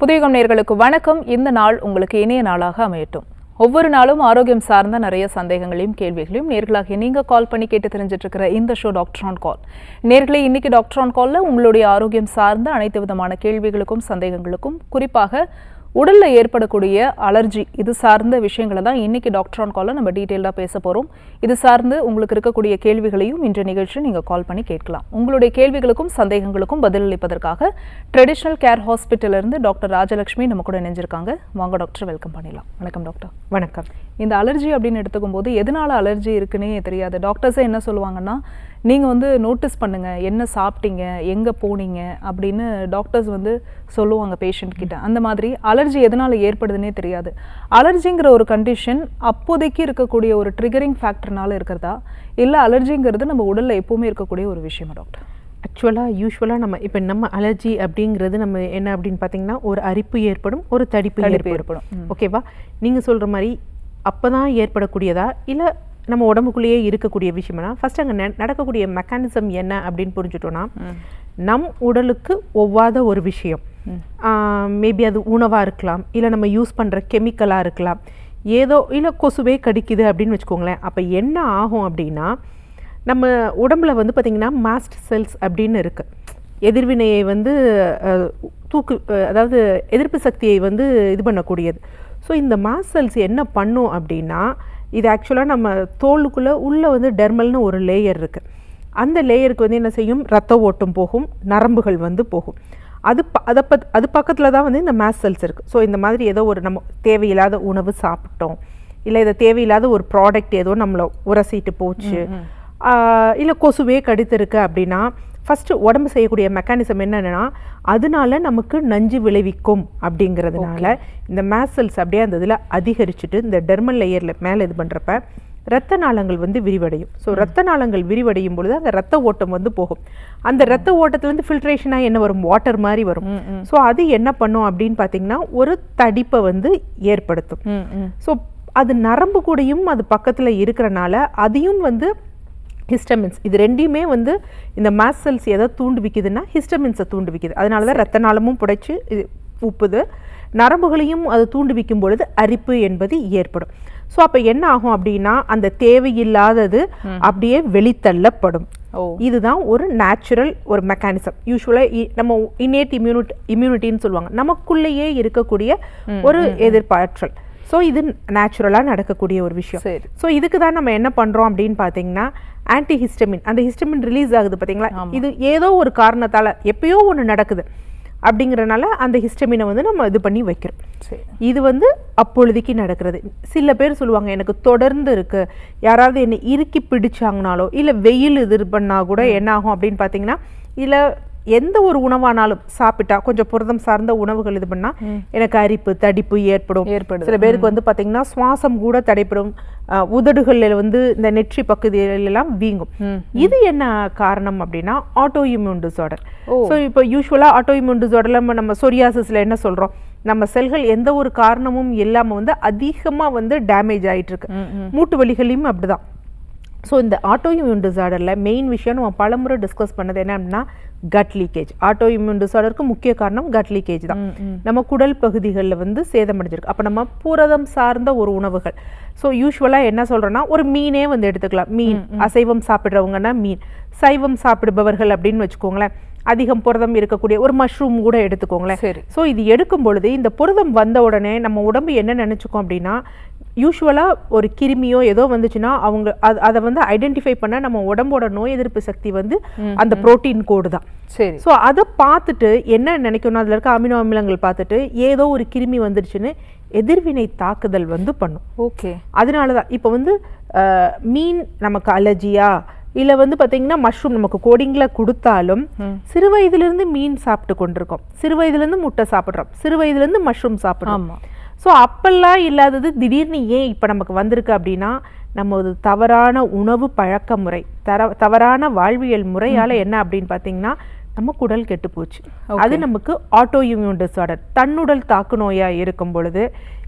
புதியகம் நேயர்களுக்கு வணக்கம். இந்த நாள் உங்களுக்கு இனிய நாளாக அமையட்டும். ஒவ்வொரு நாளும் ஆரோக்கியம் சார்ந்த நிறைய சந்தேகங்களையும் கேள்விகளையும் நேர்களாக நீங்க கால் பண்ணி கேட்டு தெரிஞ்சிட்டு இருக்கிற இந்த ஷோ டாக்டர் ஆன் கால். நேர்களே, இன்னைக்கு டாக்டர் ஆன் கால்ல உங்களுடைய ஆரோக்கியம் சார்ந்த அனைத்து விதமான கேள்விகளுக்கும் சந்தேகங்களுக்கும், குறிப்பாக உடல்ல ஏற்படக்கூடிய அலர்ஜி இது சார்ந்த விஷயங்களை தான் இன்னைக்கு டாக்டர் ஆன் கால்ல நம்ம டீட்டெயிலாக பேச போறோம். இது சார்ந்து உங்களுக்கு இருக்கக்கூடிய கேள்விகளையும் இன்றைய நிகழ்ச்சியில் நீங்க கால் பண்ணி கேட்கலாம். உங்களுடைய கேள்விகளுக்கும் சந்தேகங்களுக்கும் பதிலளிப்பதற்காக ட்ரெடிஷனல் கேர் ஹாஸ்பிட்டல் இருந்து டாக்டர் ராஜலட்சுமி நம்ம கூட இணைஞ்சிருக்காங்க. வாங்க டாக்டர், வெல்கம் பண்ணிடலாம். வணக்கம் டாக்டர். வணக்கம். இந்த அலர்ஜி அப்படின்னு எடுத்துக்கும் போது எதனால அலர்ஜி இருக்குன்னே தெரியாது. டாக்டர்ஸே என்ன சொல்லுவாங்கன்னா, நீங்கள் நோட்டீஸ் பண்ணுங்கள், என்ன சாப்பிட்டீங்க, எங்கே போனீங்க அப்படின்னு டாக்டர்ஸ் சொல்லுவாங்க பேஷண்ட் கிட்ட. அந்த மாதிரி அலர்ஜி எதனால் ஏற்படுதுன்னே தெரியாது. அலர்ஜிங்கிற ஒரு கண்டிஷன் அப்போதைக்கு இருக்கக்கூடிய ஒரு ட்ரிகரிங் ஃபேக்டர்னால இருக்கிறதா, இல்லை அலர்ஜிங்கிறது நம்ம உடலில் எப்போவுமே இருக்கக்கூடிய ஒரு விஷயமா டாக்டர்? யூஸ்வலாக நம்ம அலர்ஜி அப்படிங்கிறது நம்ம என்ன அப்படின்னு பார்த்தீங்கன்னா, ஒரு அரிப்பு ஏற்படும், ஒரு தடிப்பு ஏற்படும். ஓகேவா? நீங்கள் சொல்கிற மாதிரி அப்போ தான் ஏற்படக்கூடியதா, இல்லை நம்ம உடம்புக்குள்ளேயே இருக்கக்கூடிய விஷயம்னா, ஃபர்ஸ்ட் அங்கே நடக்கக்கூடிய மெக்கானிசம் என்ன அப்படின்னு புரிஞ்சுட்டோன்னா, நம் உடலுக்கு ஒவ்வாத ஒரு விஷயம், மேபி அது உணவாக இருக்கலாம், இல்லை நம்ம யூஸ் பண்ணுற கெமிக்கலாக இருக்கலாம், ஏதோ இல்லை கொசுவே கடிக்குது அப்படின்னு வச்சுக்கோங்களேன். அப்போ என்ன ஆகும் அப்படின்னா, நம்ம உடம்புல பார்த்திங்கன்னா மாஸ்ட் செல்ஸ் அப்படின்னு இருக்குது. எதிர்வினையை அதாவது எதிர்ப்பு சக்தியை இது பண்ணக்கூடியது. ஸோ இந்த மாஸ்ட் செல்ஸ் என்ன பண்ணும் அப்படின்னா, இது ஆக்சுவலாக நம்ம தோலுக்குள்ளே உள்ளே டெர்மல்னு ஒரு லேயர் இருக்குது. அந்த லேயருக்கு என்ன செய்யும், ரத்த ஓட்டம் போகும், நரம்புகள் போகும். அது பக்கத்தில் தான் இந்த மாஸ்ட் செல்ஸ் இருக்குது. ஸோ இந்த மாதிரி ஏதோ ஒரு நம்ம தேவையில்லாத உணவு சாப்பிட்டோம், இல்லை இதை தேவையில்லாத ஒரு ப்ராடக்ட் ஏதோ நம்மளை உரசிட்டு போச்சு, இல்லை கொசுவே கடித்திருக்கு அப்படின்னா, ஃபஸ்ட்டு உடம்பு செய்யக்கூடிய மெக்கானிசம் என்னென்னா, அதனால நமக்கு நஞ்சு விளைவிக்கும் அப்படிங்கிறதுனால இந்த மாஸ்ட் செல்ஸ் அப்படியே அந்த இதில் அதிகரிச்சுட்டு இந்த டெர்மல் லேயரில் மேலே இது பண்ணுறப்ப ரத்த நாளங்கள் விரிவடையும். ஸோ ரத்த நாளங்கள் விரிவடையும் பொழுது அங்கே ரத்த ஓட்டம் போகும். அந்த ரத்த ஓட்டத்துலேருந்து ஃபில்ட்ரேஷனாக என்ன வரும், வாட்டர் மாதிரி வரும். ஸோ அது என்ன பண்ணும் அப்படின்னு பார்த்தீங்கன்னா, ஒரு தடிப்பை ஏற்படுத்தும். ஸோ அது நரம்பு கூடயும் அது பக்கத்தில் இருக்கிறனால அதையும் ஹிஸ்டமின்ஸ், இது ரெண்டையுமே இந்த மாஸ்ட் செல்ஸ் எதை தூண்டுவிக்குதுன்னா ஹிஸ்டமின்ஸை தூண்டுவிக்குது. அதனால தான் ரத்த நாளமும் புடைச்சு உப்புது, நரம்புகளையும் அது தூண்டுவிக்கும் பொழுது அரிப்பு என்பது ஏற்படும். ஸோ அப்போ என்ன ஆகும் அப்படின்னா, அந்த தேவையில்லாதது அப்படியே வெளித்தள்ளப்படும். இதுதான் ஒரு நேச்சுரல் ஒரு மெக்கானிசம். யூஸ்வலாக நம்ம இன்னேட் இம்யூனிட்டின்னு சொல்லுவாங்க, நமக்குள்ளேயே இருக்கக்கூடிய ஒரு எதிர்ப்பாற்றல். ஸோ இது நேச்சுரலாக நடக்கக்கூடிய ஒரு விஷயம். ஸோ இதுக்கு தான் நம்ம என்ன பண்ணுறோம் அப்படின்னு பார்த்தீங்கன்னா, ஆன்டிஹிஸ்டமின், அந்த ஹிஸ்டமின் ரிலீஸ் ஆகுது பார்த்தீங்களா, இது ஏதோ ஒரு காரணத்தால் எப்பயோ ஒன்று நடக்குது அப்படிங்கிறனால அந்த ஹிஸ்டமினை நம்ம இது பண்ணி வைக்கிறோம். இது அப்பொழுதைக்கு நடக்கிறது. சில பேர் சொல்லுவாங்க, எனக்கு தொடர்ந்து இருக்குது, யாராவது என்னை இறுக்கி பிடிச்சாங்கனாலோ இல்லை வெயில் இது பண்ணால் கூட என்ன ஆகும் அப்படின்னு பார்த்தீங்கன்னா, இல்லை எந்த ஒரு உணவானாலும் சாப்பிட்டா கொஞ்சம் புரதம் சார்ந்த உணவுகள் இது பண்ணால் எனக்கு அரிப்பு தடிப்பு ஏற்படும். சில பேருக்கு பார்த்தீங்கன்னா சுவாசம் கூட தடைப்படும், உதடுகளில் இந்த நெற்றி பகுதியிலெல்லாம் வீங்கும். இது என்ன காரணம் அப்படின்னா, ஆட்டோ இம்யூன் டிசார்டர். ஸோ இப்போ யூஸ்வலாக ஆட்டோ இம்யூன் டிசார்டரில் நம்ம சொரியாசிஸில் என்ன சொல்கிறோம், நம்ம செல்கள் எந்த ஒரு காரணமும் இல்லாமல் அதிகமாக டேமேஜ் ஆகிட்டு இருக்கு. மூட்டு வலிகளையும் அப்படிதான். ஸோ இந்த ஆட்டோ இம்யூன் டிசார்டரில் மெயின் விஷயம் நம்ம பலமுறை டிஸ்கஸ் பண்ணது என்ன அப்படின்னா, கட் லீக்கேஜ். ஆட்டோ இம்யூன் டிசார்டருக்கு முக்கிய காரணம் கட் லீக்கேஜ் தான். நம்ம குடல் பகுதிகளில் சேதமடைஞ்சிருக்கு. அப்போ நம்ம புரதம் சார்ந்த ஒரு உணவுகள், ஸோ யூஸ்வலாக என்ன சொல்கிறோன்னா, ஒரு மீனே எடுத்துக்கலாம். மீன், அசைவம் சாப்பிட்றவங்கன்னா மீன், சைவம் சாப்பிடுபவர்கள் அப்படின்னு வச்சுக்கோங்களேன், அதிகம் புரதம் இருக்கக்கூடிய ஒரு மஷ்ரூம் கூட எடுத்துக்கோங்களேன். ஸோ இது எடுக்கும் பொழுது இந்த புரதம் வந்த உடனே நம்ம உடம்பு என்ன நினச்சிக்கும் அப்படின்னா, யூஸ்வலாக ஒரு கிருமியோ ஏதோ வந்துச்சுன்னா அவங்க அதை ஐடென்டிஃபை பண்ண நம்ம உடம்போட நோய் எதிர்ப்பு சக்தி அந்த புரோட்டீன் கோடு தான். சரி. ஸோ அதை பார்த்துட்டு என்ன நினைக்கணும், அதில் இருக்க அமினோ அமிலங்கள் பார்த்துட்டு ஏதோ ஒரு கிருமி வந்துருச்சுன்னு எதிர்வினை தாக்குதல் பண்ணும். ஓகே. அதனால தான் இப்போ மீன் நமக்கு அலர்ஜியா, இல்லை பார்த்தீங்கன்னா மஷ்ரூம் நமக்கு கோடிங்கில் கொடுத்தாலும் சிறு வயதுலேருந்து மீன் சாப்பிட்டு கொண்டிருக்கோம், சிறு வயதுலேருந்து முட்டை சாப்பிட்றோம், சிறு வயதுலேருந்து மஷ்ரூம் சாப்பிட்றோம். ஸோ அப்பெல்லாம் இல்லாதது திடீர்னு ஏன் இப்போ நமக்கு வந்திருக்கு அப்படின்னா, நம்ம ஒரு தவறான உணவு பழக்க முறை, தவறான வாழ்வியல் முறையால் என்ன அப்படின்னு பார்த்தீங்கன்னா, நம்ம குடல் கெட்டு போச்சு. அது நமக்கு ஆட்டோ இம்யூன் டிசார்டர், தன்னுடல் தாக்கு நோயாக இருக்கும் பொழுது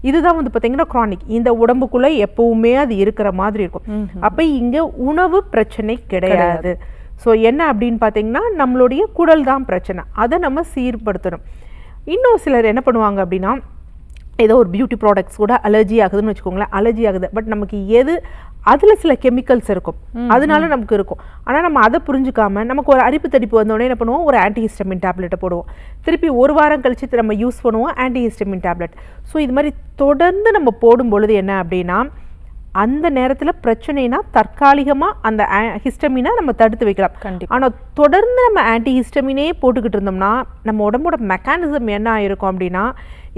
இதுதான் பார்த்தீங்கன்னா கிரானிக். இந்த உடம்புக்குள்ளே எப்பவுமே அது இருக்கிற மாதிரி இருக்கும். அப்போ இங்கே உணவு பிரச்சனை கிடையாது. ஸோ என்ன அப்படின்னு பார்த்தீங்கன்னா, நம்மளுடைய குடல் தான் பிரச்சனை. அதை நம்ம சீர்படுத்தணும். இன்னும் சிலர் என்ன பண்ணுவாங்க அப்படின்னா ஏதோ ஒரு பியூட்டி ப்ராடக்ட்ஸ் கூட அலர்ஜி ஆகுதுன்னு வச்சுக்கோங்களேன், அலர்ஜி ஆகுது, பட் நமக்கு எது அதில் சில கெமிக்கல்ஸ் இருக்கும், அதனால நமக்கு இருக்கும். ஆனால் நம்ம அதை புரிஞ்சுக்காம நமக்கு ஒரு அரிப்பு தடிப்பு வந்தோடனே என்ன பண்ணுவோம், ஒரு ஆன்டிஹிஸ்டமின் டேப்லெட்டை போடுவோம், திருப்பி ஒரு வாரம் கழிச்சு நம்ம யூஸ் பண்ணுவோம் ஆன்டிஹிஸ்டமின் டேப்லெட். ஸோ இது மாதிரி தொடர்ந்து நம்ம போடும் பொழுது என்ன அப்படின்னா அந்த நேரத்தில் பிரச்சனைனா தற்காலிகமாக அந்த ஹிஸ்டமினை நம்ம தடுத்து வைக்கலாம். ஆனால் தொடர்ந்து நம்ம ஆன்டிஹிஸ்டமினே போட்டுக்கிட்டு இருந்தோம்னா நம்ம உடம்போட மெக்கானிசம் என்ன ஆயிருக்கும் அப்படின்னா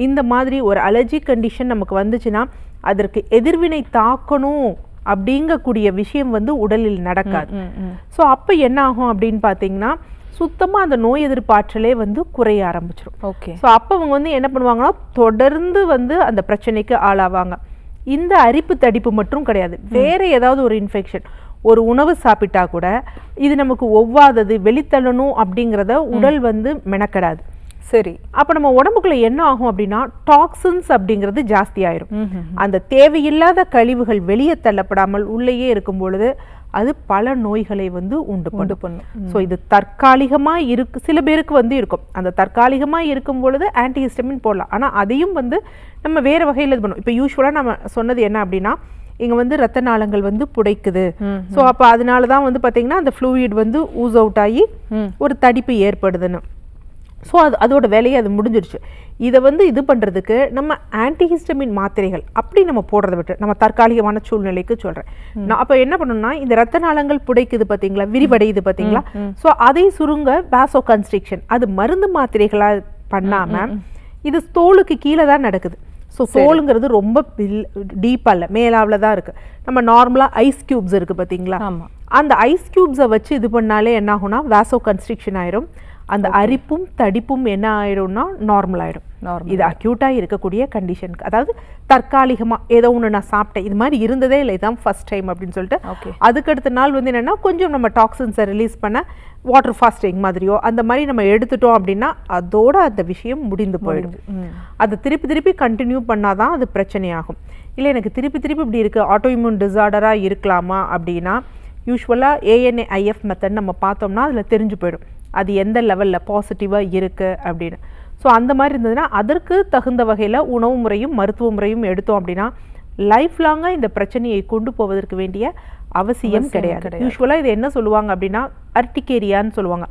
இந்த மாதிரி ஒரு அலர்ஜி கண்டிஷன் நமக்கு வந்துச்சுன்னா அதற்கு எதிர்வினை தாக்கணும் அப்படிங்கக்கூடிய விஷயம் வந்து உடலில் நடக்காது. ஸோ அப்போ என்ன ஆகும் அப்படின்னு பார்த்தீங்கன்னா சுத்தமாக அந்த நோய் எதிர்ப்பாற்றலே வந்து குறைய ஆரம்பிச்சிடும். ஓகே. ஸோ அப்போ அவங்க வந்து என்ன பண்ணுவாங்கன்னா தொடர்ந்து வந்து அந்த பிரச்சனைக்கு ஆளாவாங்க. இந்த அரிப்பு தடிப்பு மட்டும் கிடையாது, வேற ஏதாவது ஒரு இன்ஃபெக்ஷன், ஒரு உணவு சாப்பிட்டா கூட இது நமக்கு ஒவ்வாதது வெளித்தள்ளணும் அப்படிங்கிறத உடல் வந்து மெனக்கடாது. சரி, அப்போ நம்ம உடம்புக்குள்ள என்ன ஆகும் அப்படின்னா டாக்ஸின்ஸ் அப்படிங்கிறது ஜாஸ்தி ஆயிரும். அந்த தேவையில்லாத கழிவுகள் வெளியே தள்ளப்படாமல் உள்ளேயே இருக்கும் பொழுது அது பல நோய்களை வந்து உண்டு பண்ணும். ஸோ இது தற்காலிகமாக இருக்கு, சில பேருக்கு வந்து இருக்கும், அந்த தற்காலிகமாக இருக்கும் பொழுது ஆன்டிஹிஸ்டமின் போடலாம். ஆனால் அதையும் வந்து நம்ம வேறு வகையில் இது பண்ணுவோம். இப்போ யூஸ்வலாக நம்ம சொன்னது என்ன அப்படின்னா இங்கே வந்து ரத்த நாளங்கள் வந்து புடைக்குது, ஸோ அப்போ அதனால தான் வந்து பார்த்தீங்கன்னா அந்த ஃப்ளூயிட் வந்து ஊஸ் அவுட் ஆகி ஒரு தடிப்பு ஏற்படுதுன்னு. ஸோ அதோட வேலையை அது முடிஞ்சிருச்சு. இதை வந்து இது பண்ணுறதுக்கு நம்ம ஆன்டிஹிஸ்டமின் மாத்திரைகள் அப்படி நம்ம போடுறத விட்டு நம்ம தற்காலிகமான சூழ்நிலைக்கு சொல்கிறேன் நான். அப்போ என்ன பண்ணணும்னா இந்த ரத்த நாளங்கள் புடைக்குது பார்த்தீங்களா, விரிவடையுது பார்த்தீங்களா, ஸோ அதை சுருங்க வாசோ கன்ஸ்ட்ரிக்ஷன் அது மருந்து மாத்திரைகளாக பண்ணாமல் இது தோலுக்கு கீழே தான் நடக்குது. ஸோ தோலுங்கிறது ரொம்ப டீப்பாக இல்லை, மேலாவில் தான் இருக்குது. நம்ம நார்மலாக ஐஸ் க்யூப்ஸ் இருக்குது பார்த்தீங்களா, அந்த ஐஸ் க்யூப்ஸை வச்சு இது பண்ணாலே என்ன ஆகும்னா வாசோ கன்ஸ்ட்ரிக்ஷன் ஆயிரும். அந்த அரிப்பும் தடிப்பும் என்ன ஆயிடும்னா நார்மல் ஆயிடும். இது அக்யூட்டாக இருக்கக்கூடிய கண்டிஷனுக்கு, அதாவது தற்காலிகமாக ஏதோ ஒன்று நான் சாப்பிட்டேன் இது மாதிரி இருந்ததே இல்லை, இதுதான் ஃபர்ஸ்ட் டைம் அப்படின்னு சொல்லிட்டு அதுக்கடுத்த நாள் வந்து என்னென்னா கொஞ்சம் நம்ம டாக்ஸின்ஸை ரிலீஸ் பண்ண வாட்டர் ஃபாஸ்டிங் மாதிரியோ அந்த மாதிரி நம்ம எடுத்துட்டோம் அப்படின்னா அதோட அந்த விஷயம் முடிந்து போயிடும். அதை திருப்பி திருப்பி கண்டினியூ பண்ணாதான் அது பிரச்சனையாகும். இல்லை எனக்கு திருப்பி திருப்பி இப்படி இருக்குது, ஆட்டோ இம்யூன் டிசார்டராக இருக்கலாமா அப்படின்னா யூஸ்வலாக ANA-IF மெத்தட் நம்ம பார்த்தோம்னா அதில் தெரிஞ்சு போயிடும் அது எந்த லெவலில் பாசிட்டிவாக இருக்குது அப்படின்னு. ஸோ அந்த மாதிரி இருந்ததுன்னா அதற்கு தகுந்த வகையில் உணவு முறையும் மருத்துவ முறையும் எடுத்தோம் அப்படின்னா லைஃப் லாங்காக இந்த பிரச்சனையை கொண்டு போவதற்கு வேண்டிய அவசியம் கிடையாது. யூஸ்வலாக இது என்ன சொல்லுவாங்க அப்படின்னா அர்டிகேரியான்னு சொல்லுவாங்க,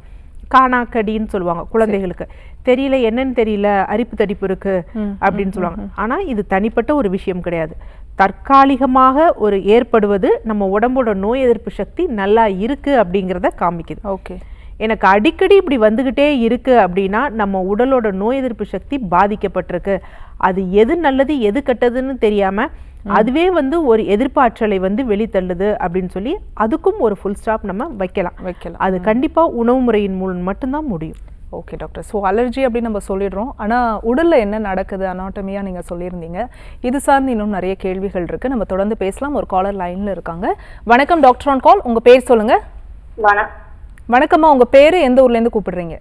காணாக்கடின்னு சொல்லுவாங்க குழந்தைகளுக்கு. தெரியல என்னன்னு தெரியல, அரிப்பு தடிப்பு இருக்கு அப்படின்னு சொல்லுவாங்க. ஆனால் இது தனிப்பட்ட ஒரு விஷயம் கிடையாது, தற்காலிகமாக ஒரு ஏற்படுவது நம்ம உடம்போட நோய் எதிர்ப்பு சக்தி நல்லா இருக்கு அப்படிங்கிறத காமிக்குது. ஓகே, எனக்கு அடிக்கடி இப்படி வந்துக்கிட்டே இருக்கு அப்படின்னா நம்ம உடலோட நோய் எதிர்ப்பு சக்தி பாதிக்கப்பட்டிருக்கு, அது எது நல்லது எது கெட்டதுன்னு தெரியாமல் அதுவே வந்து ஒரு எதிர்ப்பாற்றலை வந்து வெளித்தள்ளுது அப்படின்னு சொல்லி அதுக்கும் ஒரு ஃபுல் ஸ்டாப் நம்ம வைக்கலாம். அது கண்டிப்பாக உணவு முறையின் மூலம் மட்டும்தான் முடியும். ஓகே டாக்டர், ஸோ அலர்ஜி அப்படின்னு நம்ம சொல்லிடுறோம், ஆனால் உடலில் என்ன நடக்குது அனாட்டமியாக நீங்கள் சொல்லியிருந்தீங்க, இது சார்ந்து இன்னும் நிறைய கேள்விகள் இருக்குது, நம்ம தொடர்ந்து பேசலாம். ஒரு காலர் லைனில் இருக்காங்க. வணக்கம் டாக்டர் ஆன் கால், உங்கள் பேர் சொல்லுங்கள். வணக்கம்மா, உங்கள் பேர் எந்த ஊர்லேருந்து கூப்பிடுறீங்க?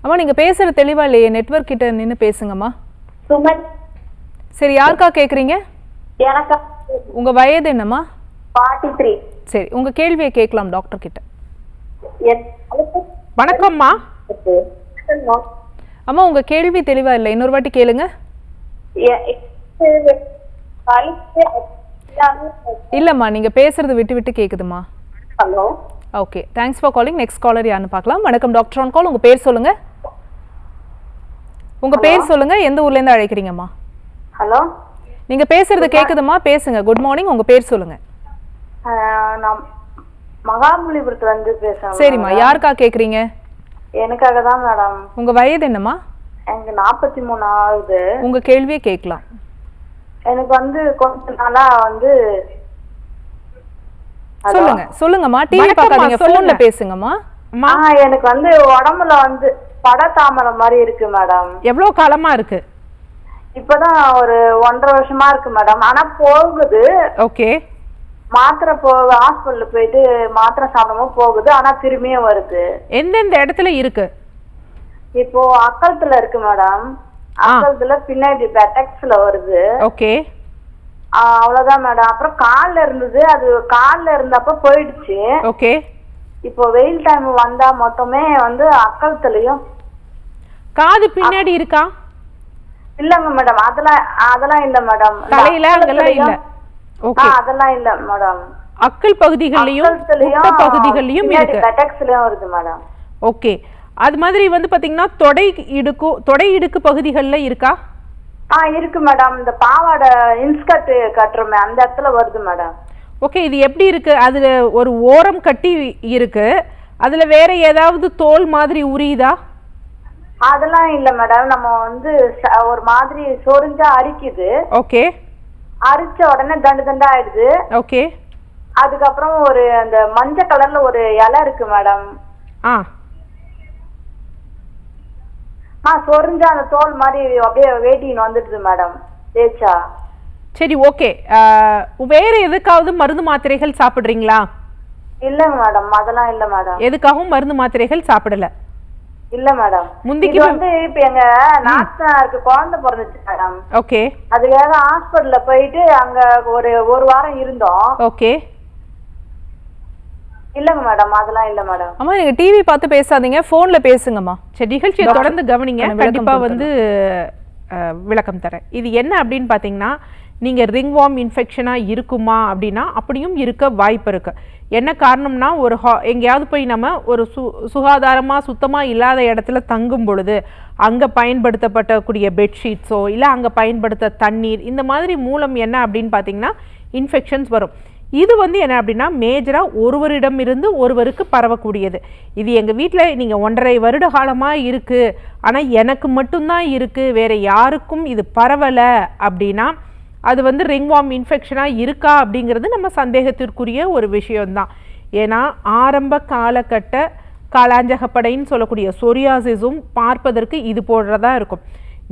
அம்மா நீங்கள் பேசுகிறது தெளிவாக இல்லையே, நெட்வொர்க் கிட்ட நின்று பேசுங்கம்மா. சரி, யாருக்கா கேட்குறீங்க? உங்கள் வயது என்னம்மா? 43. சரி, உங்கள் கேள்வியை கேட்கலாம் டாக்டர் கிட்ட. வணக்கம்மா. அம்மா உங்க கேள்வி தெளிவா இல்லை, இன்னொரு வாட்டி கேளுங்க. இல்லம்மா நீங்க பேசுறது விட்டு விட்டு கேக்குதுமா. Hello. Okay, thanks for calling. Next caller யாருன்னு பார்க்கலாம். வணக்கம் டாக்டர் ஆன் கால், உங்க பேர் சொல்லுங்க. உங்க பேர் சொல்லுங்க, எந்த ஊர்ல இருந்து அழைக்கிறீங்கம்மா? ஹலோ. நீங்க பேசுறது கேக்குதுமா, பேசுங்க. குட் மார்னிங், உங்க பேர் சொல்லுங்க. நான் மகாபலிபுரத்துல இருந்து பேசுறேன். சரிம்மா, யாருக்கா கேக்குறீங்க? எனக்காக தான் மேடம். உங்க வயது என்னம்மா? எனக்கு 43 ஆகுது. உங்க கேள்வியே கேட்கலாம். எனக்கு வந்து கொஞ்ச நாளா வந்து சொல்லுங்க சொல்லுங்கம்மா, டிவி பார்க்காதீங்க, போன்ல பேசுங்கம்மா. எனக்கு வந்து உடம்புல வந்து படத்தாமரை மாதிரி இருக்கு மேடம். எவ்வளவு காலமா இருக்கு? இப்பதான் ஒரு 1.5 வருஷமா இருக்கு மேடம். ஆனா போகுது. ஓகே. மாத்திரை ஹாஸ்பிட்டல்ல போயிட்டு மாத்திரை சாப்பிடாம போகுது, ஆனா திரும்பியும் வருது. எந்தெந்த இடத்துல இருக்கு? இப்போ அக்கலத்துல இருக்கு மேடம். அக்கலத்துல பின்னாடி பெட்டக்ஸ்ல வருது. ஓகே. அவ்வளவுதான் மேடம். அப்புறம் கால்ல இருந்தது, அது கால்ல இருந்தப்ப போயிடுச்சு. ஓகே. இப்போ வெயில் டைம் வந்தா மொத்தமே வந்து அக்கலத்துலயும். காது பின்னாடி இருக்கா? இல்லங்க மேடம், அதெல்லாம் இல்ல மேடம். தலையில அங்கெல்லாம் இல்ல. ஓகே, அதெல்லாம் இல்ல மேடம். அக்கல் பகுதிகள்லயும் முட்டை பகுதிகள்லயும் இருக்கு. பெட்டக்ஸ்லயும் வருது மேடம். ஓகே, அது மாதிரி வந்து பாத்தீங்கன்னா தொடை இடுக்கு பகுதிகள்ல இருக்கா? இருக்கு மேடம். இந்த பாவாடை இன்ஸ்கர்ட் கட்டுறோமே அந்த இடத்துல வருது மேடம். ஓகே, இது எப்படி இருக்கு? அதுல ஒரு ஓரம் கட்டி இருக்கு, அதுல வேற ஏதாவது தோல் மாதிரி உரியுதா? அதெல்லாம் இல்ல மேடம். நம்ம வந்து ஒரு மாதிரி சொரிஞ்சா அரிக்குது. ஓகே, அரிச்ச உடனே தண்டு தண்டா ஆயிடுது. ஓகே, அதுக்கப்புறம் ஒரு அந்த மஞ்சள் கலர்ல ஒரு இலை இருக்கு மேடம். சொரிஞ்சா அந்த தோல் மாதிரி அப்படியே வேட்டின்னு வந்துடுது மேடம் தேய்ச்சா. சரி, ஓகே. வேற எதுக்காவது மருந்து மாத்திரைகள் சாப்பிடுறீங்களா? இல்லங்க மேடம், அதெல்லாம் இல்ல மேடம். எதுக்காகவும் மருந்து மாத்திரைகள் சாப்பிடல? இல்ல மேடம். முந்திக்கு வந்து இப்ப எங்க நாத்தனாருக்கு குழந்தை பிறந்துச்சு மேடம். ஓகே, அதுக்காக ஹாஸ்பிடல்ல போயிட்டு அங்க ஒரு வாரம் இருந்தோம். ஓகே. இல்லங்க மேடம், அதெல்லாம் இல்ல மேடம். அம்மா, நீங்க டிவி பார்த்து பேசாதீங்க, போன்ல பேசுங்கம்மா. சரி, நிகழ்ச்சியை தொடர்ந்து கவனிங்க, கண்டிப்பா வந்து விளக்கம் தரேன். இது என்ன அப்படின்னு பாத்தீங்கன்னா, நீங்க ரிங்வார்ம் இன்ஃபெக்ஷனா இருக்குமா அப்படின்னா அப்படியும் இருக்க வாய்ப்பு இருக்கு. என்ன காரணம்னா, எங்கேயாவது போய் நம்ம ஒரு சுகாதாரமா சுத்தமா இல்லாத இடத்துல தங்கும் பொழுது அங்க பயன்படுத்தப்படக்கூடிய பெட்ஷீட்ஸோ இல்ல அங்க பயன்படுத்த தண்ணீர், இந்த மாதிரி மூலம் என்ன அப்படின்னு பாத்தீங்கன்னா இன்ஃபெக்ஷன்ஸ் வரும். இது வந்து என்ன அப்படின்னா மேஜராக ஒருவரிடம் இருந்து ஒருவருக்கு பரவக்கூடியது. இது எங்கள் வீட்டில் நீங்கள் 1.5 வருட காலமாக இருக்குது, ஆனால் எனக்கு மட்டும்தான் இருக்குது, வேறு யாருக்கும் இது பரவலை அப்படின்னா அது வந்து ரிங்வார்ம் இன்ஃபெக்ஷனாக இருக்கா அப்படிங்கிறது நம்ம சந்தேகத்திற்குரிய ஒரு விஷயம்தான். ஏன்னா ஆரம்ப காலகட்ட காலாஞ்சகப்படைன்னு சொல்லக்கூடிய சொரியாசிஸும் பார்ப்பதற்கு இது போன்றதா இருக்கும்.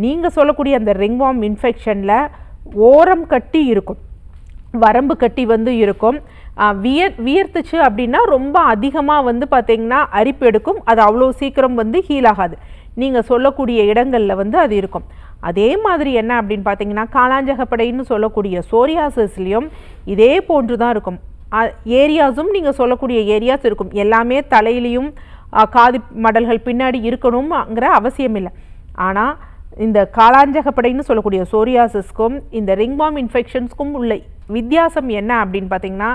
நீங்கள் சொல்லக்கூடிய அந்த ரிங்வார்ம் இன்ஃபெக்ஷனில் ஓரம் கட்டி இருக்கும், வரம்பு கட்டி வந்து இருக்கும். வியர்த்துச்சு அப்படின்னா ரொம்ப அதிகமாக வந்து பார்த்திங்கன்னா அரிப்பு எடுக்கும், அது அவ்வளோ சீக்கிரம் வந்து ஹீல் ஆகாது. நீங்கள் சொல்லக்கூடிய இடங்களில் வந்து அது இருக்கும். அதே மாதிரி என்ன அப்படின்னு பார்த்தீங்கன்னா காலாஞ்சகப்படைன்னு சொல்லக்கூடிய சோரியாசிஸ்லேயும் இதே போன்று தான் இருக்கும். ஏரியாஸும் நீங்கள் சொல்லக்கூடிய ஏரியாஸ் இருக்கும். எல்லாமே தலையிலையும் காது மடல்கள் பின்னாடி இருக்கணுங்கிற அவசியம் இல்லை. ஆனால் இந்த காலாஞ்சகப்படைன்னு சொல்லக்கூடிய சோரியாசிஸ்க்கும் இந்த ரிங்வார்ம் இன்ஃபெக்ஷன்ஸ்க்கும் உள்ள வித்தியாசம் என்ன அப்படின்னு பார்த்தீங்கன்னா,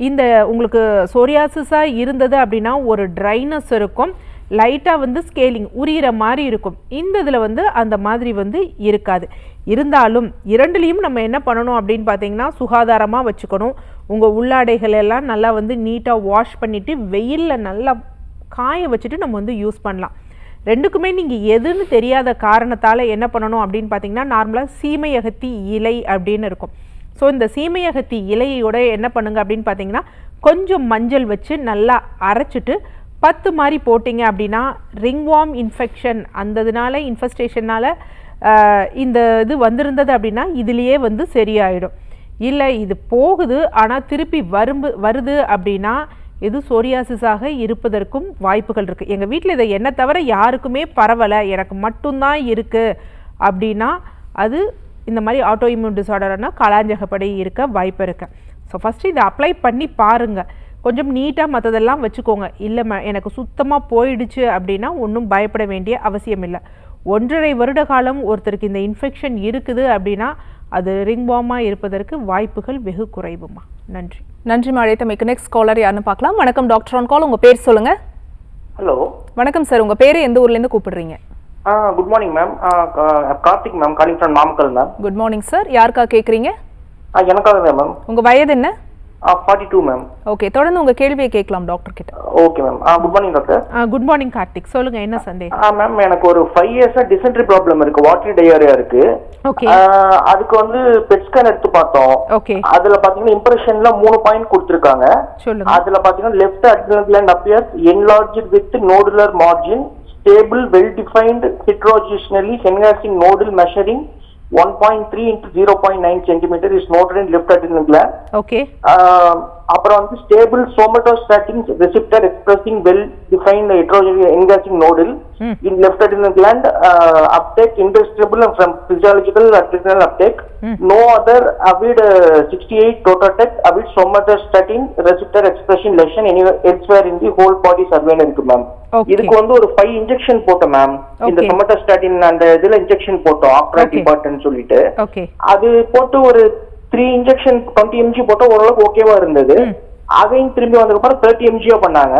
இந்த உங்களுக்கு சோரியாசிஸாக இருந்தது அப்படின்னா ஒரு ட்ரைனஸ் இருக்கும், லைட்டாக வந்து ஸ்கேலிங் உரிகிற மாதிரி இருக்கும். இந்த இதில் வந்து அந்த மாதிரி வந்து இருக்காது. இருந்தாலும் இரண்டுலேயும் நம்ம என்ன பண்ணணும் அப்படின்னு பார்த்தீங்கன்னா சுகாதாரமாக வச்சுக்கணும். உங்கள் உள்ளாடைகள் எல்லாம் நல்லா வந்து நீட்டாக வாஷ் பண்ணிவிட்டு வெயிலில் நல்லா காய வச்சுட்டு நம்ம வந்து யூஸ் பண்ணலாம். ரெண்டுக்குமே நீங்கள் எதுன்னு தெரியாத காரணத்தால் என்ன பண்ணணும் அப்படின்னு பார்த்தீங்கன்னா நார்மலாக சீமையகத்தி இலை அப்படின்னு இருக்கும். ஸோ இந்த சீமையகத்தி இலையோட என்ன பண்ணுங்க அப்படின்னு பார்த்தீங்கன்னா கொஞ்சம் மஞ்சள் வச்சு நல்லா அரைச்சிட்டு 10 மாதிரி போட்டிங்க அப்படின்னா ரிங்வார்ம் இன்ஃபெக்ஷன் அந்ததுனால இன்ஃபெஸ்டேஷனால் இந்த இது வந்திருந்தது அப்படின்னா இதுலேயே வந்து சரியாயிடும். இல்லை இது போகுது ஆனால் திருப்பி வருது அப்படின்னா இது சோரியாசிஸாக இருப்பதற்கும் வாய்ப்புகள் இருக்குது. எங்கள் வீட்டில் இதை என்ன தவிர யாருக்குமே பரவலை, எனக்கு மட்டும்தான் இருக்குது அப்படின்னா அது இந்த மாதிரி ஆட்டோ இம்யூன் டிஸார்டர்னா காலாஞ்சகப்படை இருக்க வாய்ப்பு இருக்குது. ஸோ ஃபஸ்ட்டு இதை அப்ளை பண்ணி பாருங்கள், கொஞ்சம் நீட்டாக மற்றதெல்லாம் வச்சுக்கோங்க. இல்லை எனக்கு சுத்தமாக போயிடுச்சு அப்படின்னா ஒன்றும் பயப்பட வேண்டிய அவசியம் இல்லை. 1.5 வருட காலம் ஒருத்தருக்கு இந்த இன்ஃபெக்ஷன் இருக்குது அப்படின்னா அது ரிங்வார்மாக இருப்பதற்கு வாய்ப்புகள் வெகு குறைவுமா. நன்றி. நன்றிமா அழைத்தமைக்கு. நெக்ஸ்ட் காலர் யாருன்னு பார்க்கலாம். வணக்கம் டாக்டர் ஆன் கால், உங்கள் பேர் சொல்லுங்கள். ஹலோ. வணக்கம் சார், உங்கள் பேர் எந்த ஊர்லேருந்து கூப்பிடுறீங்க? Good morning ma'am. Karthik ma'am, calling from Namakkal ma'am. Good morning sir, யாருக்கா கேட்குறீங்க? எனக்காக தான் மேம். உங்கள் வயது என்ன? 42 மேம். ஓகே, தொடர்ந்து உங்கள் கேள்வியை கேட்கலாம் டாக்டர் கிட்ட. Okay ma'am. Good morning doctor. Good morning Karthik, சொல்லுங்க என்ன சந்தேகம்? மேம் எனக்கு ஒரு 5 இயர்ஸா டிசென்ட்ரி ப்ராப்ளம் இருக்கு, வாட்டரி டயரியா இருக்கு. ஓகே. அதுக்கு வந்து பெட் ஸ்கேன் எடுத்து பார்த்தோம். ஓகே. அதுல பாத்தீங்கன்னா இம்ப்ரெஷன்ல 3 பாயிண்ட் கொடுத்திருக்காங்க. சொல்லுங்க. அதுல பாத்தீங்கன்னா left adrenal gland appears enlarged with nodular margin, stable well defined heterogeneally enhancing nodule measuring 1.3 into 0.9 centimeter is noted in left adrenal gland. Okay. அப்புறம் வந்து stable somatostatin receptor expressing well defined heterogeneous enhancing nodule in left adrenal gland uptake indistinguishable from physiological adrenal uptake. No other avid 68 Totatec avid somatostatin receptor expression lesion anywhere elsewhere in the whole body survey இருக்கு ma'am. இதுக்கு வந்து ஒரு 5 injection போட்டோம் ma'am. இந்த somatostatin அந்த இதுல injection போட்டோம் operate department சொல்லிட்டு. அது போட்டு ஒரு 3 இன்ஜெக்ஷன் 20 mg போட்டா ஓரளவுக்கு ஓகேவா இருந்தது. அகைன் திரும்பி வந்ததுக்கு அப்புறம் 30 mg பண்ணாங்க.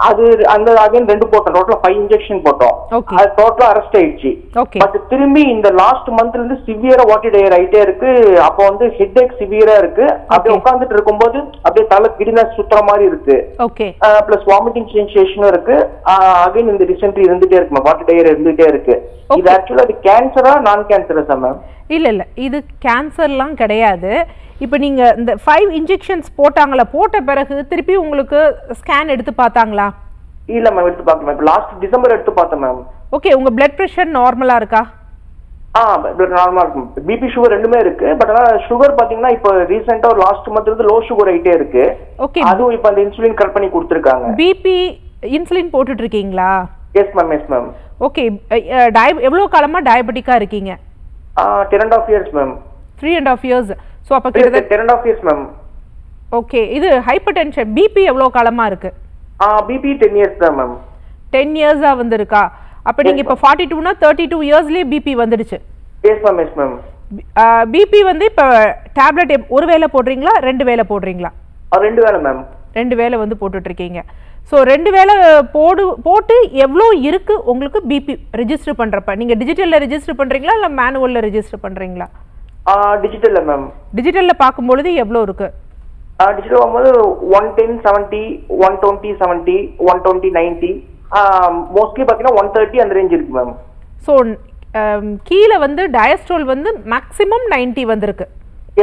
அது அந்த அகைன் 2 போட்டோம், டோட்டலா 5 இன்ஜெக்ஷன் போட்டோம். அது டோட்டலா அரெஸ்ட் ஆயிடுச்சு. பட் திரும்பி இந்த லாஸ்ட் மந்த்ல இருந்து சிவியரா வாட்டி டயர் ஆயிட்டே இருக்கு. அப்போ வந்து ஹெட் ஏக் சிவியரா இருக்கு. அப்படியே உட்கார்ந்துட்டு இருக்கும்போது அப்படியே தலை கிடினஸ் சுத்துற மாதிரி இருக்கு. பிளஸ் வாமிட்டிங் சென்சேஷனும் இருக்கு. அகைன் இந்த டிசென்ட்ரி இருந்துட்டே இருக்கு, வாட்டி டயர் இருந்துட்டே இருக்கு. இது ஆக்சுவலா அது கேன்சரா நான் கேன்சரஸா மேம்? இல்ல இது கேன்சர்லாம் கிடையாது. இப்போ நீங்க இந்த 5 இன்ஜெக்ஷன்ஸ் போட்டாங்களா, போட்ட பிறகு திருப்பி உங்களுக்கு ஸ்கேன் எடுத்து பார்த்தாங்களா? இல்ல மேம், எடுத்து பார்க்கல மேம். லாஸ்ட் டிசம்பர் எடுத்து பார்த்தேன் மேம். ஓகே, உங்க பிளட் பிரஷர் நார்மலா இருக்கா? பிளட் நார்மலா இருக்கு. பிபி சுகர் ரெண்டுமே இருக்கு. பட் ஆனா சுகர் பாத்தீங்கன்னா இப்போ ரீசெண்டா ஒரு லாஸ்ட் மந்த்ல இருந்து லோ சுகர் ஆயிட்டே இருக்கு. ஓகே, அதுவும் இப்போ அந்த இன்சுலின் கரெக்ட் பண்ணி கொடுத்திருக்காங்க. பிபி இன்சுலின் போட்டுட்டு இருக்கீங்களா? S ma'am, yes ma'am. Okay, எவ்வளவு காலமா டயபெட்டிக்கா இருக்கீங்க? 3.5 years மேம். 3.5 years. சோ அப்ப கிட்டத்தட்ட 3.5 years மேம். ஓகே, இது ஹைப்பர்டென்ஷன் பிபி எவ்வளவு காலமா இருக்கு? பிபி 10 years தான் மேம். 10 years-ஆ வந்திருக்கா? அப்ப நீங்க இப்ப 42 னா 32 years-லயே பிபி வந்துடுச்சு. Yes ma'am, yes ma'am. BP வந்து இப்ப டேப்லெட் ஒரு வேளை போடுறீங்களா, 2 வேளை போடுறீங்களா? 2 வேளை மேம். 2 வேளை வந்து போட்டுட்டு இருக்கீங்க. ஸோ 2 வேளை போட்டு எவ்வளோ இருக்கு உங்களுக்கு பிபி ரெஜிஸ்டர் பண்றப்ப? நீங்க டிஜிட்டல்ல ரெஜிஸ்டர் பண்றீங்களா இல்ல மேனுவல்ல ரெஜிஸ்டர் பண்றீங்களா? டிஜிட்டல்ல மேம். டிஜிட்டல்ல பார்க்கும்போது எவ்வளோ இருக்கு? டிஜிட்டல் பார்க்கும்போது 110 70 120 70 120 90 மோஸ்ட்லி பார்த்தீங்கன்னா 130 அந்த ரேஞ்ச் இருக்கு மேம். ஸோ கீழே வந்து டயஸ்ட்ரோல் வந்து மேக்ஸிமம் 90 வந்திருக்கு.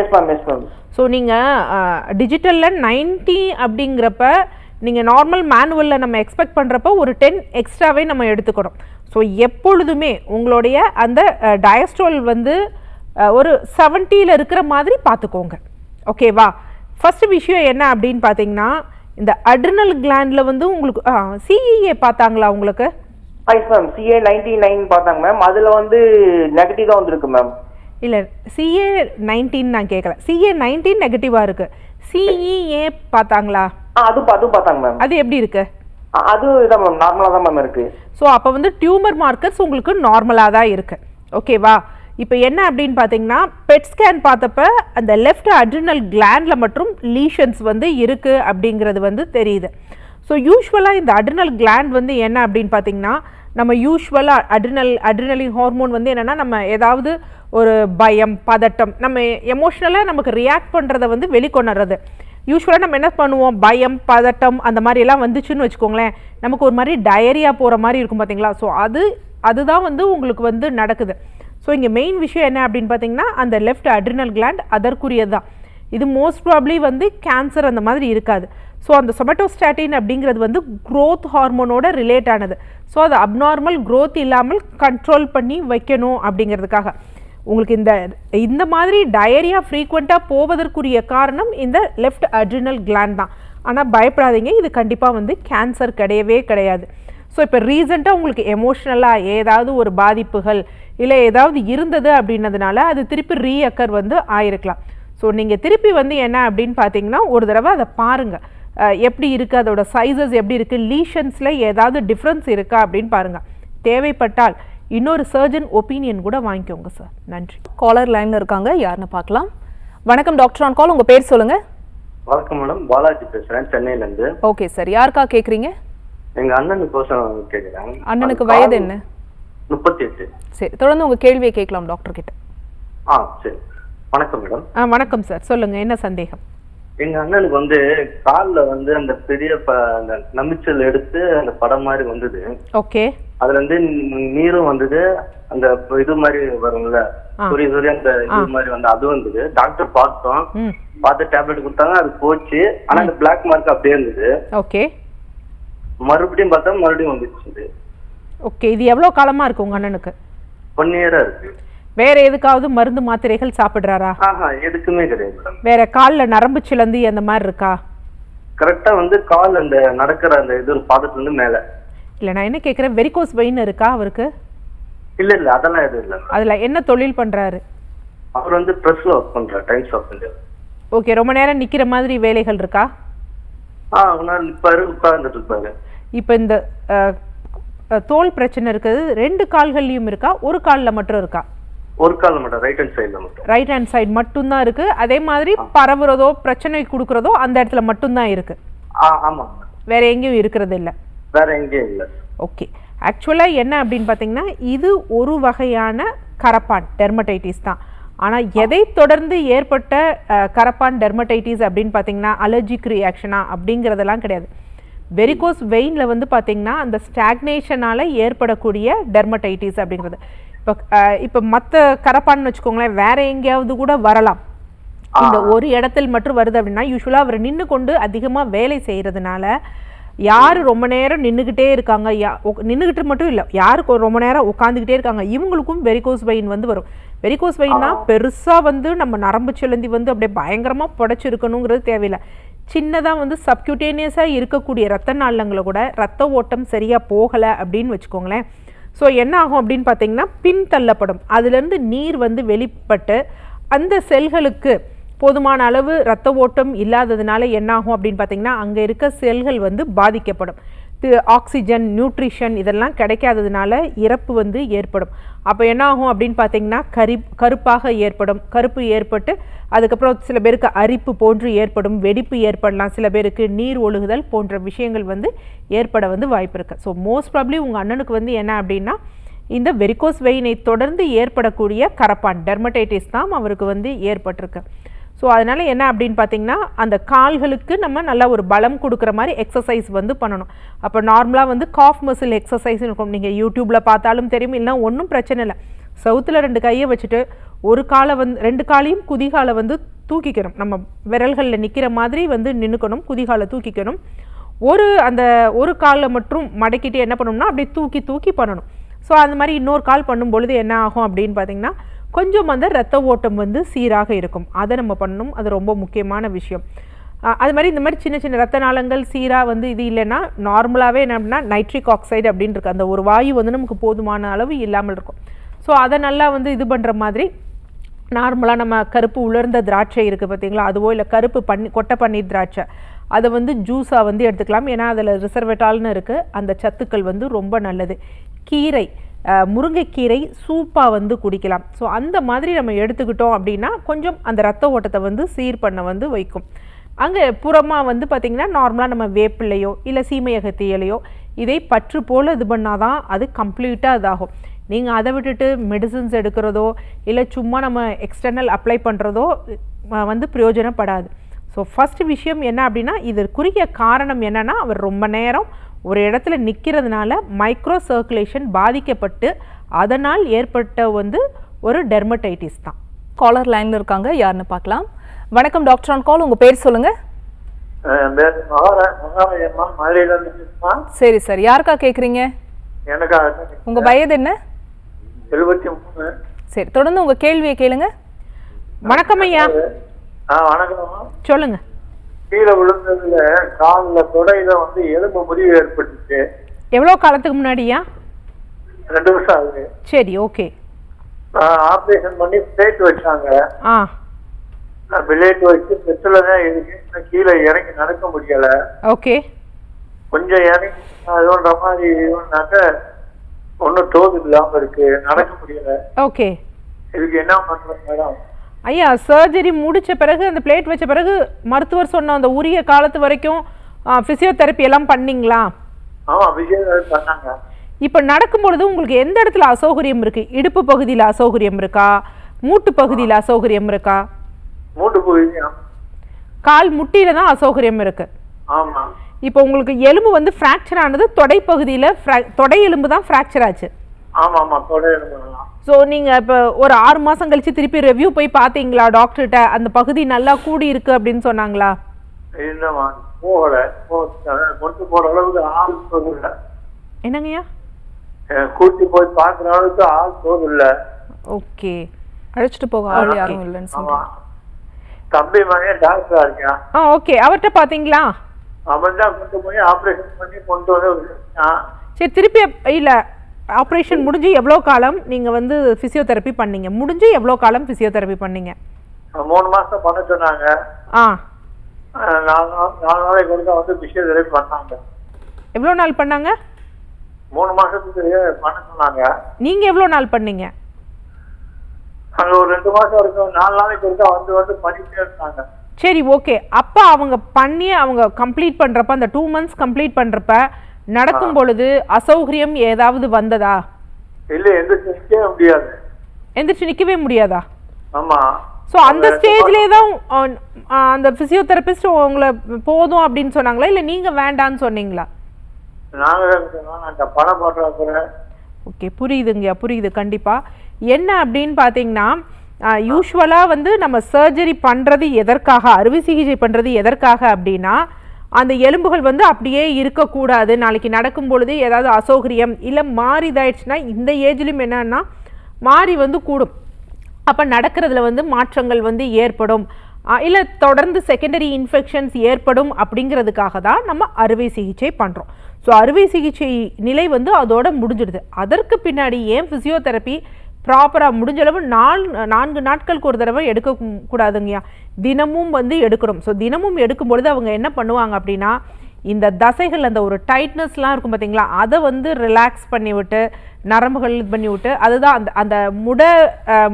S ma'am, yes ma'am. So நீங்கள் டிஜிட்டலில் 90 அப்படிங்கிறப்ப நீங்கள் நார்மல் மேனுவலில் நம்ம எக்ஸ்பெக்ட் பண்ணுறப்ப ஒரு 10 எக்ஸ்ட்ராவே நம்ம எடுத்துக்கணும். ஸோ எப்பொழுதுமே உங்களுடைய அந்த டயஸ்ட்ரோல் வந்து ஒரு 70ல் இருக்கிற மாதிரி பார்த்துக்கோங்க. ஓகேவா? ஃபர்ஸ்ட் விஷயம் என்ன அப்படின்னு பார்த்தீங்கன்னா, இந்த அட்ரினல் கிளாண்டில் வந்து உங்களுக்கு சிஇஏ பார்த்தாங்களா உங்களுக்கு? எஸ் மேம், சிஏ 99 பார்த்தாங்க மேம். அதில் வந்து நெகட்டிவ் தான் வந்திருக்கு மேம். இல்லை, சிஏ 19 நான் கேட்கல. சிஏ 19 நெகட்டிவாக இருக்கு. சிஇஏ பார்த்தாங்களா? அது பார்த்தாங்க மேம். அது எப்படி இருக்கு? அது இதான் மேம், நார்மலாக தான் மேம் இருக்கு. ஸோ அப்போ வந்து டியூமர் மார்க்கர்ஸ் உங்களுக்கு நார்மலாக தான் இருக்கு. ஓகேவா? இப்போ என்ன அப்படின்னு பார்த்தீங்கன்னா, பெட் ஸ்கேன் பார்த்தப்ப அந்த லெஃப்ட் அட்ரினல் கிளாண்டில் மற்றும் லீஷன்ஸ் வந்து இருக்கு அப்படிங்கிறது வந்து தெரியுது. ஸோ யூஸ்வலாக இந்த அட்ரினல் கிளாண்ட் வந்து என்ன அப்படின்னு பார்த்தீங்கன்னா, நம்ம யூஸ்வலாக அட்ரினலின் ஹார்மோன் வந்து என்னென்னா, நம்ம ஏதாவது ஒரு பயம் பதட்டம் நம்ம எமோஷ்னலாக நமக்கு ரியாக்ட் பண்ணுறதை வந்து வெளிக்கொணர்றது. யூஸ்வலாக நம்ம என்ன பண்ணுவோம், பயம் பதட்டம் அந்த மாதிரி எல்லாம் வந்துச்சுன்னு வச்சுக்கோங்களேன், நமக்கு ஒரு மாதிரி டயரியா போகிற மாதிரி இருக்கும் பார்த்தீங்களா? ஸோ அதுதான் வந்து உங்களுக்கு வந்து நடக்குது. ஸோ இங்கே மெயின் விஷயம் என்ன அப்படின்னு பார்த்தீங்கன்னா, அந்த லெஃப்ட் அட்ரினல் கிளாண்ட் அதற்குரியது தான். இது மோஸ்ட் ப்ராப்ளி வந்து கேன்சர் அந்த மாதிரி இருக்காது. ஸோ அந்த சொமட்டோஸ்டாட்டின் அப்படிங்கிறது வந்து க்ரோத் ஹார்மோனோட ரிலேட் ஆனது. ஸோ அது அப்நார்மல் க்ரோத் இல்லாமல் கண்ட்ரோல் பண்ணி வைக்கணும் அப்படிங்கிறதுக்காக. உங்களுக்கு இந்த மாதிரி டயரியா ஃப்ரீக்வெண்ட்டாக போவதற்குரிய காரணம் இந்த லெஃப்ட் அட்ரினல் கிளாண்ட் தான். ஆனால் பயப்படாதீங்க, இது கண்டிப்பாக வந்து கேன்சர் கிடையவே கிடையாது. ஸோ இப்போ ரீசெண்டாக உங்களுக்கு எமோஷ்னலாக ஏதாவது ஒரு பாதிப்புகள் இல்லை ஏதாவது இருந்தது அப்படின்னதுனால அது திருப்பி ரீஅக்கர் வந்து ஆயிருக்கலாம். ஸோ நீங்கள் திருப்பி வந்து என்ன அப்படின்னு பார்த்தீங்கன்னா, ஒரு தடவை அதை பாருங்கள், எப்படி இருக்குது, அதோட சைஸஸ் எப்படி இருக்குது, லீஷன்ஸில் ஏதாவது டிஃப்ரென்ஸ் இருக்கா அப்படின்னு பாருங்கள். தேவைப்பட்டால் இன்னொரு சர்ஜன் ஒப்பீனியன் கூட வாங்கிக்கோங்க சார். நன்றி. காலர் லைனில் இருக்காங்க, யாருன்னு பார்க்கலாம். வணக்கம் டாக்டர் ஆன் கால், உங்கள் பேர் சொல்லுங்கள். வணக்கம் மேடம், பாலாஜி பேசுகிறேன் சென்னையிலேருந்து. ஓகே சார், யாருக்கா கேட்குறீங்க? எங்கள் அண்ணனுக்கோசரம் கேட்குறேன். அண்ணனுக்கு வயது என்ன? 38. சரி, தொடர்ந்து உங்கள் கேள்வியை கேட்கலாம் டாக்டர் கிட்ட. சரி. வணக்கம் மேடம். வணக்கம் சார், சொல்லுங்கள், என்ன சந்தேகம்? எங்க அண்ணனுக்கு வந்து காலில் வந்து அந்த பெரிய அந்த நமிச்சல் எடுத்து அந்த படம் மாதிரி வந்தது. ஓகே. அதுல இருந்து நீரும் வந்தது, அந்த இது மாதிரி வரும்ல சொரி அந்த இது மாதிரி வந்து அது வந்தது. டாக்டர் பார்த்தோம், பார்த்து டேப்லெட் கொடுத்தாங்க, அது போச்சு. ஆனா அந்த பிளாக் மார்க் அப்படியே இருந்தது. ஓகே. மறுபடியும் பார்த்தா மறுபடியும் வந்துச்சு. ஓகே, இது எவ்வளவு காலமா இருக்கு உங்க அண்ணனுக்கு? 1 year இருக்கு. வேற எதுக்காவது மருந்து மாத்திரைகள் சாப்பிடுறாரா? எதுக்குமே கிடையாது மேடம். வேற கால்ல நரம்பு சிலந்தி அந்த மாதிரி இருக்கா? கரெக்டா வந்து கால் அந்த நடக்கிற அந்த இது பாதத்துல இருந்து மேல. இல்லை, நான் என்ன கேட்குறேன், வெரிகோஸ் வெயின் இருக்கா அவருக்கு? இல்ல இல்ல அதெல்லாம் எதுவும் இல்ல. அதில் என்ன தொழில் பண்ணுறாரு? அவர் வந்து ப்ரெஸ்ல ஒர்க் பண்றாரு, டைம்ஸ் ஆஃப் இந்தியா. ஓகே, ரொம்ப நேரம் நிற்கிற மாதிரி வேலைகள் இருக்கா? அவனால் நிற்பாரு, உட்கார்ந்துட்டு இருப்பாரு. இப்போ இந்த தோல் பிரச்சனை இருக்குது 2 கால்கள்லையும் இருக்கா, ஒரு காலில் மட்டும் இருக்கா? ஒரு கால் மட்டும், ரைட் ஹேண்ட் சைடுல மட்டும். ரைட் ஹேண்ட் சைடு மட்டும்தான் இருக்கு. அதே மாதிரி பரவுறதோ பிரச்சனை கொடுக்கறதோ அந்த இடத்துல மட்டும்தான் இருக்கு. ஆமா, வேற எங்கேயும் இருக்கிறது இல்லை. வேற எங்கேயும் இல்லை. ஓகே, ஆக்சுவலாக என்ன அப்படின்னு பார்த்தீங்கன்னா, இது ஒரு வகையான கரப்பான் டெர்மடைட்டிஸ் தான். ஆனால் எதை தொடர்ந்து ஏற்பட்ட கரப்பான் டெர்மடைட்டிஸ் அப்படின்னு பார்த்தீங்கன்னா அலர்ஜிக் ரியாக்ஷனா அப்படிங்கிறதெல்லாம் கிடையாது. வெரிகோஸ் வெயினில் வந்து பார்த்தீங்கன்னா அந்த ஸ்டாக்னேஷனால் ஏற்படக்கூடிய டெர்மடைட்டிஸ் அப்படிங்கிறது. இப்போ மற்ற கரப்பான்னு வச்சுக்கோங்களேன், வேற எங்கேயாவது கூட வரலாம். இந்த ஒரு இடத்தில் மட்டும் வருது அப்படின்னா யூஸ்வலாக அவர் நின்று கொண்டு அதிகமாக வேலை செய்கிறதுனால, யார் ரொம்ப நேரம் நின்றுக்கிட்டே இருக்காங்க, நின்றுக்கிட்டு மட்டும் இல்லை, யாருக்கு ரொம்ப நேரம் உட்காந்துக்கிட்டே இருக்காங்க, இவங்களுக்கும் வெரிகோஸ் வெயின் வந்து வரும். வெரிகோஸ் வெயின்னா பெருசாக வந்து நம்ம நரம்பு சிலந்தி வந்து அப்படியே பயங்கரமாக புடைச்சிருக்கணுங்கிறது தேவையில்லை. சின்னதாக வந்து சப்கியூட்டேனியஸாக இருக்கக்கூடிய ரத்த நாளங்களை கூட ரத்த ஓட்டம் சரியாக போகலை அப்படின்னு வச்சுக்கோங்களேன். ஸோ என்ன ஆகும் அப்படின்னு பார்த்தீங்கன்னா பின் தள்ளப்படும். அதுலேருந்து நீர் வந்து வெளிப்பட்டு அந்த செல்களுக்கு போதுமான அளவு இரத்த ஓட்டம் இல்லாததுனால என்ன ஆகும் அப்படின்னு பார்த்தீங்கன்னா அங்கே இருக்க செல்கள் வந்து பாதிக்கப்படும். ஆக்சிஜன், நியூட்ரிஷன் இதெல்லாம் கிடைக்காததுனால இறப்பு வந்து ஏற்படும். அப்போ என்ன ஆகும் அப்படின்னு பார்த்தீங்கன்னா கருப்பாக ஏற்படும். கருப்பு ஏற்பட்டு அதுக்கப்புறம் சில பேருக்கு அரிப்பு போன்று ஏற்படும், வெடிப்பு ஏற்படலாம், சில பேருக்கு நீர் ஒழுகுதல் போன்ற விஷயங்கள் வந்து ஏற்பட வந்து வாய்ப்பு இருக்குது. ஸோ மோஸ்ட் ப்ராப்ளி உங்கள் அண்ணனுக்கு வந்து என்ன அப்படின்னா இந்த வெரிகோஸ் வெயினை தொடர்ந்து ஏற்படக்கூடிய கரப்பான் டெர்மடைட்டிஸ் தான் அவருக்கு வந்து ஏற்பட்டிருக்கு. ஸோ அதனால் என்ன அப்படின்னு பார்த்தீங்கன்னா அந்த கால்களுக்கு நம்ம நல்லா ஒரு பலம் கொடுக்குற மாதிரி எக்ஸசைஸ் வந்து பண்ணணும். அப்போ நார்மலாக வந்து காஃப் மசில் எக்ஸசைஸ் இருக்கும், நீங்கள் யூடியூப்பில் பார்த்தாலும் தெரியும், இல்லை ஒன்றும் பிரச்சனை இல்லை. சவுத்தில் 2 கையை வச்சுட்டு ஒரு காலை வந்து 2 காலையும் குதிகாலை வந்து தூக்கிக்கணும். நம்ம விரல்களில் நிற்கிற மாதிரி வந்து நின்றுக்கணும், குதிகாலை தூக்கிக்கணும். அந்த ஒரு காலில் மட்டும் மடக்கிட்டு என்ன பண்ணணும்னா அப்படியே தூக்கி பண்ணணும். ஸோ அந்த மாதிரி இன்னொரு கால் பண்ணும் பொழுது என்ன ஆகும் அப்படின்னு பார்த்தீங்கன்னா கொஞ்சம் அந்த ரத்த ஓட்டம் வந்து சீராக இருக்கும். அதை நம்ம பண்ணணும், அது ரொம்ப முக்கியமான விஷயம். அது மாதிரி இந்த மாதிரி சின்ன சின்ன ரத்த நாளங்கள் சீராக வந்து இது இல்லைன்னா நார்மலாகவே என்ன அப்படின்னா நைட்ரிக் ஆக்சைடு அப்படின்னு இருக்குது, அந்த ஒரு வாயு வந்து நமக்கு போதுமான அளவு இல்லாமல் இருக்கும். ஸோ அதை நல்லா வந்து இது பண்ணுற மாதிரி நார்மலாக நம்ம கருப்பு உலர்ந்த திராட்சை இருக்குது பார்த்தீங்களா, அதுவோ இல்லை கருப்பு கொட்டை பன்னீர் திராட்சை அதை வந்து ஜூஸாக வந்து எடுத்துக்கலாம். ஏன்னா அதில் ரிசர்வேட்டால்னு இருக்குது, அந்த சத்துக்கள் வந்து ரொம்ப நல்லது. கீரை, முருங்கைக்கீரை சூப்பாக வந்து குடிக்கலாம். ஸோ அந்த மாதிரி நம்ம எடுத்துக்கிட்டோம் அப்படின்னா கொஞ்சம் அந்த ரத்த ஓட்டத்தை வந்து சீர் பண்ண வந்து வைக்கும். அங்கே புறமாக வந்து பார்த்திங்கன்னா நார்மலாக நம்ம வேப்பிலையோ இல்லை சீமையகத்தி இலையோ இதை பற்று போல் இது பண்ணாதான் அது கம்ப்ளீட்டாக இதாகும். நீங்கள் அதை விட்டுட்டு மெடிசின்ஸ் எடுக்கிறதோ இல்லை சும்மா நம்ம எக்ஸ்டர்னல் அப்ளை பண்ணுறதோ வந்து பிரயோஜனப்படாது. ஸோ ஃபஸ்ட்டு விஷயம் என்ன அப்படின்னா இதற்குரிய காரணம் என்னென்னா அவர் ரொம்ப நேரம் ஒரு இடத்துல நிற்கிறதுனால மைக்ரோ சர்க்குலேஷன் பாதிக்கப்பட்டு அதனால் ஏற்பட்ட வந்து ஒரு டெர்மடைட்டிஸ் தான். காலர் லைனில் இருக்காங்க, யாருன்னு பார்க்கலாம். வணக்கம் டாக்டர் ஆன் கால், உங்கள் பேர் சொல்லுங்கள். சரி சார், யாருக்கா கேட்குறீங்க? உங்கள் வயது என்ன? 73. சரி, தொடர்ந்து உங்கள் கேள்வியை கேளுங்க. வணக்கம் ஐயா. வணக்கம். சொல்லுங்க. கீழே விழுந்ததுல காலில் தொடையில வந்து எலும்பு முறிவு ஏற்பட்டுச்சு. எவ்வளோ காலத்துக்கு முன்னாடியா? 2 வருஷம் ஆகுது. சரி, ஓகே. ஆப்ரேஷன் பண்ணி பிளேட் வச்சாங்க. பிளேட் வச்சு பெட்ரோல தான் இருக்கு, கீழே இறங்கி நடக்க முடியல. ஓகே. கொஞ்சம் இறங்கி அதுன்ற மாதிரி இதுனாக்க ஒன்றும் தோது இல்லாம இருக்கு, நடக்க முடியல. ஓகே. இதுக்கு என்ன பண்றது மேடம்? ஐயா, சர்ஜரி முடித்த பிறகு அந்த பிளேட் வச்ச பிறகு மருத்துவர் சொன்ன அந்த உரிய காலத்து வரைக்கும் ஃபிசியோதெரப்பி எல்லாம் பண்ணீங்களா? ஆமாம், ஃபிசியோதெரப்பி பண்ணாங்க. இப்போ நடக்கும்பொழுது உங்களுக்கு எந்த இடத்துல அசௌகரியம் இருக்குது? இடுப்பு பகுதியில் அசௌகரியம் இருக்கா, மூட்டு பகுதியில் அசௌகரியம் இருக்கா? மூட்டு பகுதி. கால் முட்டியில் தான் அசௌகரியம் இருக்குது. ஆமாம். இப்போ உங்களுக்கு எலும்பு வந்து ஃப்ராக்சர் ஆனது தொடை பகுதியில், தொடை எலும்பு தான் ஃப்ராக்சர் ஆச்சு. ஆமாம், தொடை எலும்பு. ஸோ நீங்கள் இப்போ ஒரு 6 மாதம் கழித்து திருப்பி ரெவ்யூ போய் பார்த்தீங்களா டாக்டர்கிட்ட? அந்த பகுதி நல்லா கூடி இருக்கு அப்படின்னு சொன்னாங்களா? இல்லைம்மா, போகல. கொண்டு போகிற அளவுக்கு ஆள் போதில்லை. என்னங்கய்யா? கூட்டி போய் பார்க்குற அளவுக்கு ஆள் போதில்லை. ஓகே. அழைச்சிட்டு போக ஆள் யாரும் இல்லைன்னு சொல்லுவாங்க. தம்பி மகன் டாக்டரா இருக்கான். ஓகே. அவர்கிட்ட பார்த்தீங்களா? அவன் தான் கொண்டு போய் ஆப்ரேஷன் பண்ணி கொண்டு வந்து சரி, திருப்பி இல்லை, ஆப்ரேஷன் முடிஞ்சு எவ்வளோ காலம் நீங்கள் வந்து ஃபிசியோதெரப்பி பண்ணீங்க? முடிஞ்சு எவ்வளோ காலம் ஃபிசியோதெரப்பி பண்ணீங்க? 3 மாசம் பண்ண சொன்னாங்க. ஆ, 4 நாளைக்கு ஒருக்கா வந்து பிசியோதெரப்பி பண்ணாங்க. எவ்வளோ நாள் பண்ணாங்க? 3 மாசத்துக்கு பண்ண சொன்னாங்க. நீங்கள் எவ்வளோ நாள் பண்ணீங்க? அங்க ஒரு 2 மாசம் இருக்கும். 4 நாளைக்கு ஒருக்கா வந்து பண்ணிட்டே இருந்தாங்க. சரி, ஓகே. அப்போ அவங்க பண்ணி அவங்க கம்ப்ளீட் பண்ணுறப்ப, அந்த 2 months கம்ப்ளீட் பண்ணுறப்ப நடக்கும் பொழுது அசௌகரியம் ஏதாவது வந்ததா? இல்ல, எந்திரிச்சு நிக்கவே முடியாது. எந்திரிச்சு நிற்கவே முடியாதா? ஆமா. ஸோ அந்த ஸ்டேஜ்லேயே தான் அந்த ஃபிசியோதெரபிஸ்ட் உங்களை போதும் அப்படின்னு சொன்னாங்களா, இல்லை நீங்கள் வேண்டான்னு சொன்னீங்களா? நாங்க பணம் போடுறேன். ஓகே, புரியுதுங்கய்யா, புரியுது. கண்டிப்பாக என்ன அப்படின்னு பார்த்தீங்கன்னா, யூஸ்வலாக வந்து நம்ம சர்ஜரி பண்ணுறது எதற்காக, அறுவை சிகிச்சை பண்ணுறது எதற்காக அப்படின்னா, அந்த எலும்புகள் வந்து அப்படியே இருக்கக்கூடாது. நாளைக்கு நடக்கும் பொழுது ஏதாவது அசௌகரியம் இல்லை மாறி இதாயிடுச்சுன்னா, இந்த ஏஜ்லையும் என்னன்னா மாறி வந்து கூடும். அப்போ நடக்கிறதுல வந்து மாற்றங்கள் வந்து ஏற்படும், இல்லை தொடர்ந்து செகண்டரி இன்ஃபெக்ஷன்ஸ் ஏற்படும். அப்படிங்கிறதுக்காக தான் நம்ம அறுவை சிகிச்சை பண்ணுறோம். ஸோ அறுவை சிகிச்சை நிலை வந்து அதோட முடிஞ்சிடுது. அதற்கு பின்னாடி ஏன் ஃபிசியோதெரப்பி ப்ராப்பராக முடிஞ்சளவு 4 நாட்களுக்கு ஒரு தடவை எடுக்கக்கூடாதுங்கய்யா, தினமும் வந்து எடுக்கணும். ஸோ தினமும் எடுக்கும் பொழுது அவங்க என்ன பண்ணுவாங்க அப்படின்னா, இந்த தசைகள் அந்த ஒரு டைட்னஸ்லாம் இருக்கும் பார்த்தீங்களா, அதை வந்து ரிலாக்ஸ் பண்ணி விட்டு, நரம்புகள் இது பண்ணி விட்டு, அதுதான் அந்த அந்த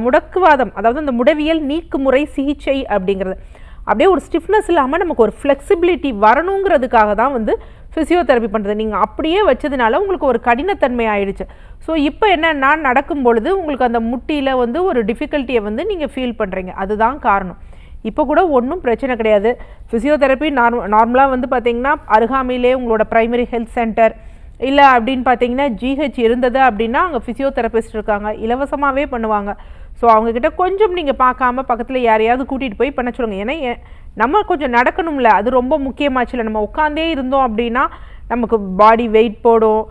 முடக்குவாதம், அதாவது அந்த முடவியல் நீக்குமுறை சிகிச்சை அப்படிங்கிறது. அப்படியே ஒரு ஸ்டிஃப்னஸ் இல்லாமல் நமக்கு ஒரு ஃப்ளெக்சிபிலிட்டி வரணுங்கிறதுக்காக தான் வந்து ஃபிசியோதெரப்பி பண்ணுறது. நீங்கள் அப்படியே வச்சதுனால உங்களுக்கு ஒரு கடினத்தன்மை ஆயிடுச்சு. ஸோ இப்போ என்னென்னா, நடக்கும் பொழுது உங்களுக்கு அந்த முட்டியில் வந்து ஒரு டிஃபிகல்ட்டியை வந்து நீங்கள் ஃபீல் பண்ணுறீங்க, அதுதான் காரணம். இப்போ கூட ஒன்றும் பிரச்சனை கிடையாது. ஃபிசியோதெரப்பி நார்மலாக வந்து பார்த்திங்கன்னா அருகாமையிலே உங்களோட ப்ரைமரி ஹெல்த் சென்டர் இல்லை அப்படின்னு பார்த்தீங்கன்னா ஜிஹெச் இருந்தது அப்படின்னா அங்கே ஃபிசியோதெரபிஸ்ட் இருக்காங்க, இலவசமாகவே பண்ணுவாங்க. ஸோ அவங்கக்கிட்ட கொஞ்சம் நீங்கள் பார்க்காம பக்கத்தில் யாரையாவது கூட்டிகிட்டு போய் பண்ண சொல்லுங்கள். ஏன்னா நம்ம கொஞ்சம் நடக்கணும்ல, அது ரொம்ப முக்கியமாச்சு. இல்லை நம்ம உட்காந்தே இருந்தோம் அப்படின்னா நமக்கு பாடி வெயிட் போடும்,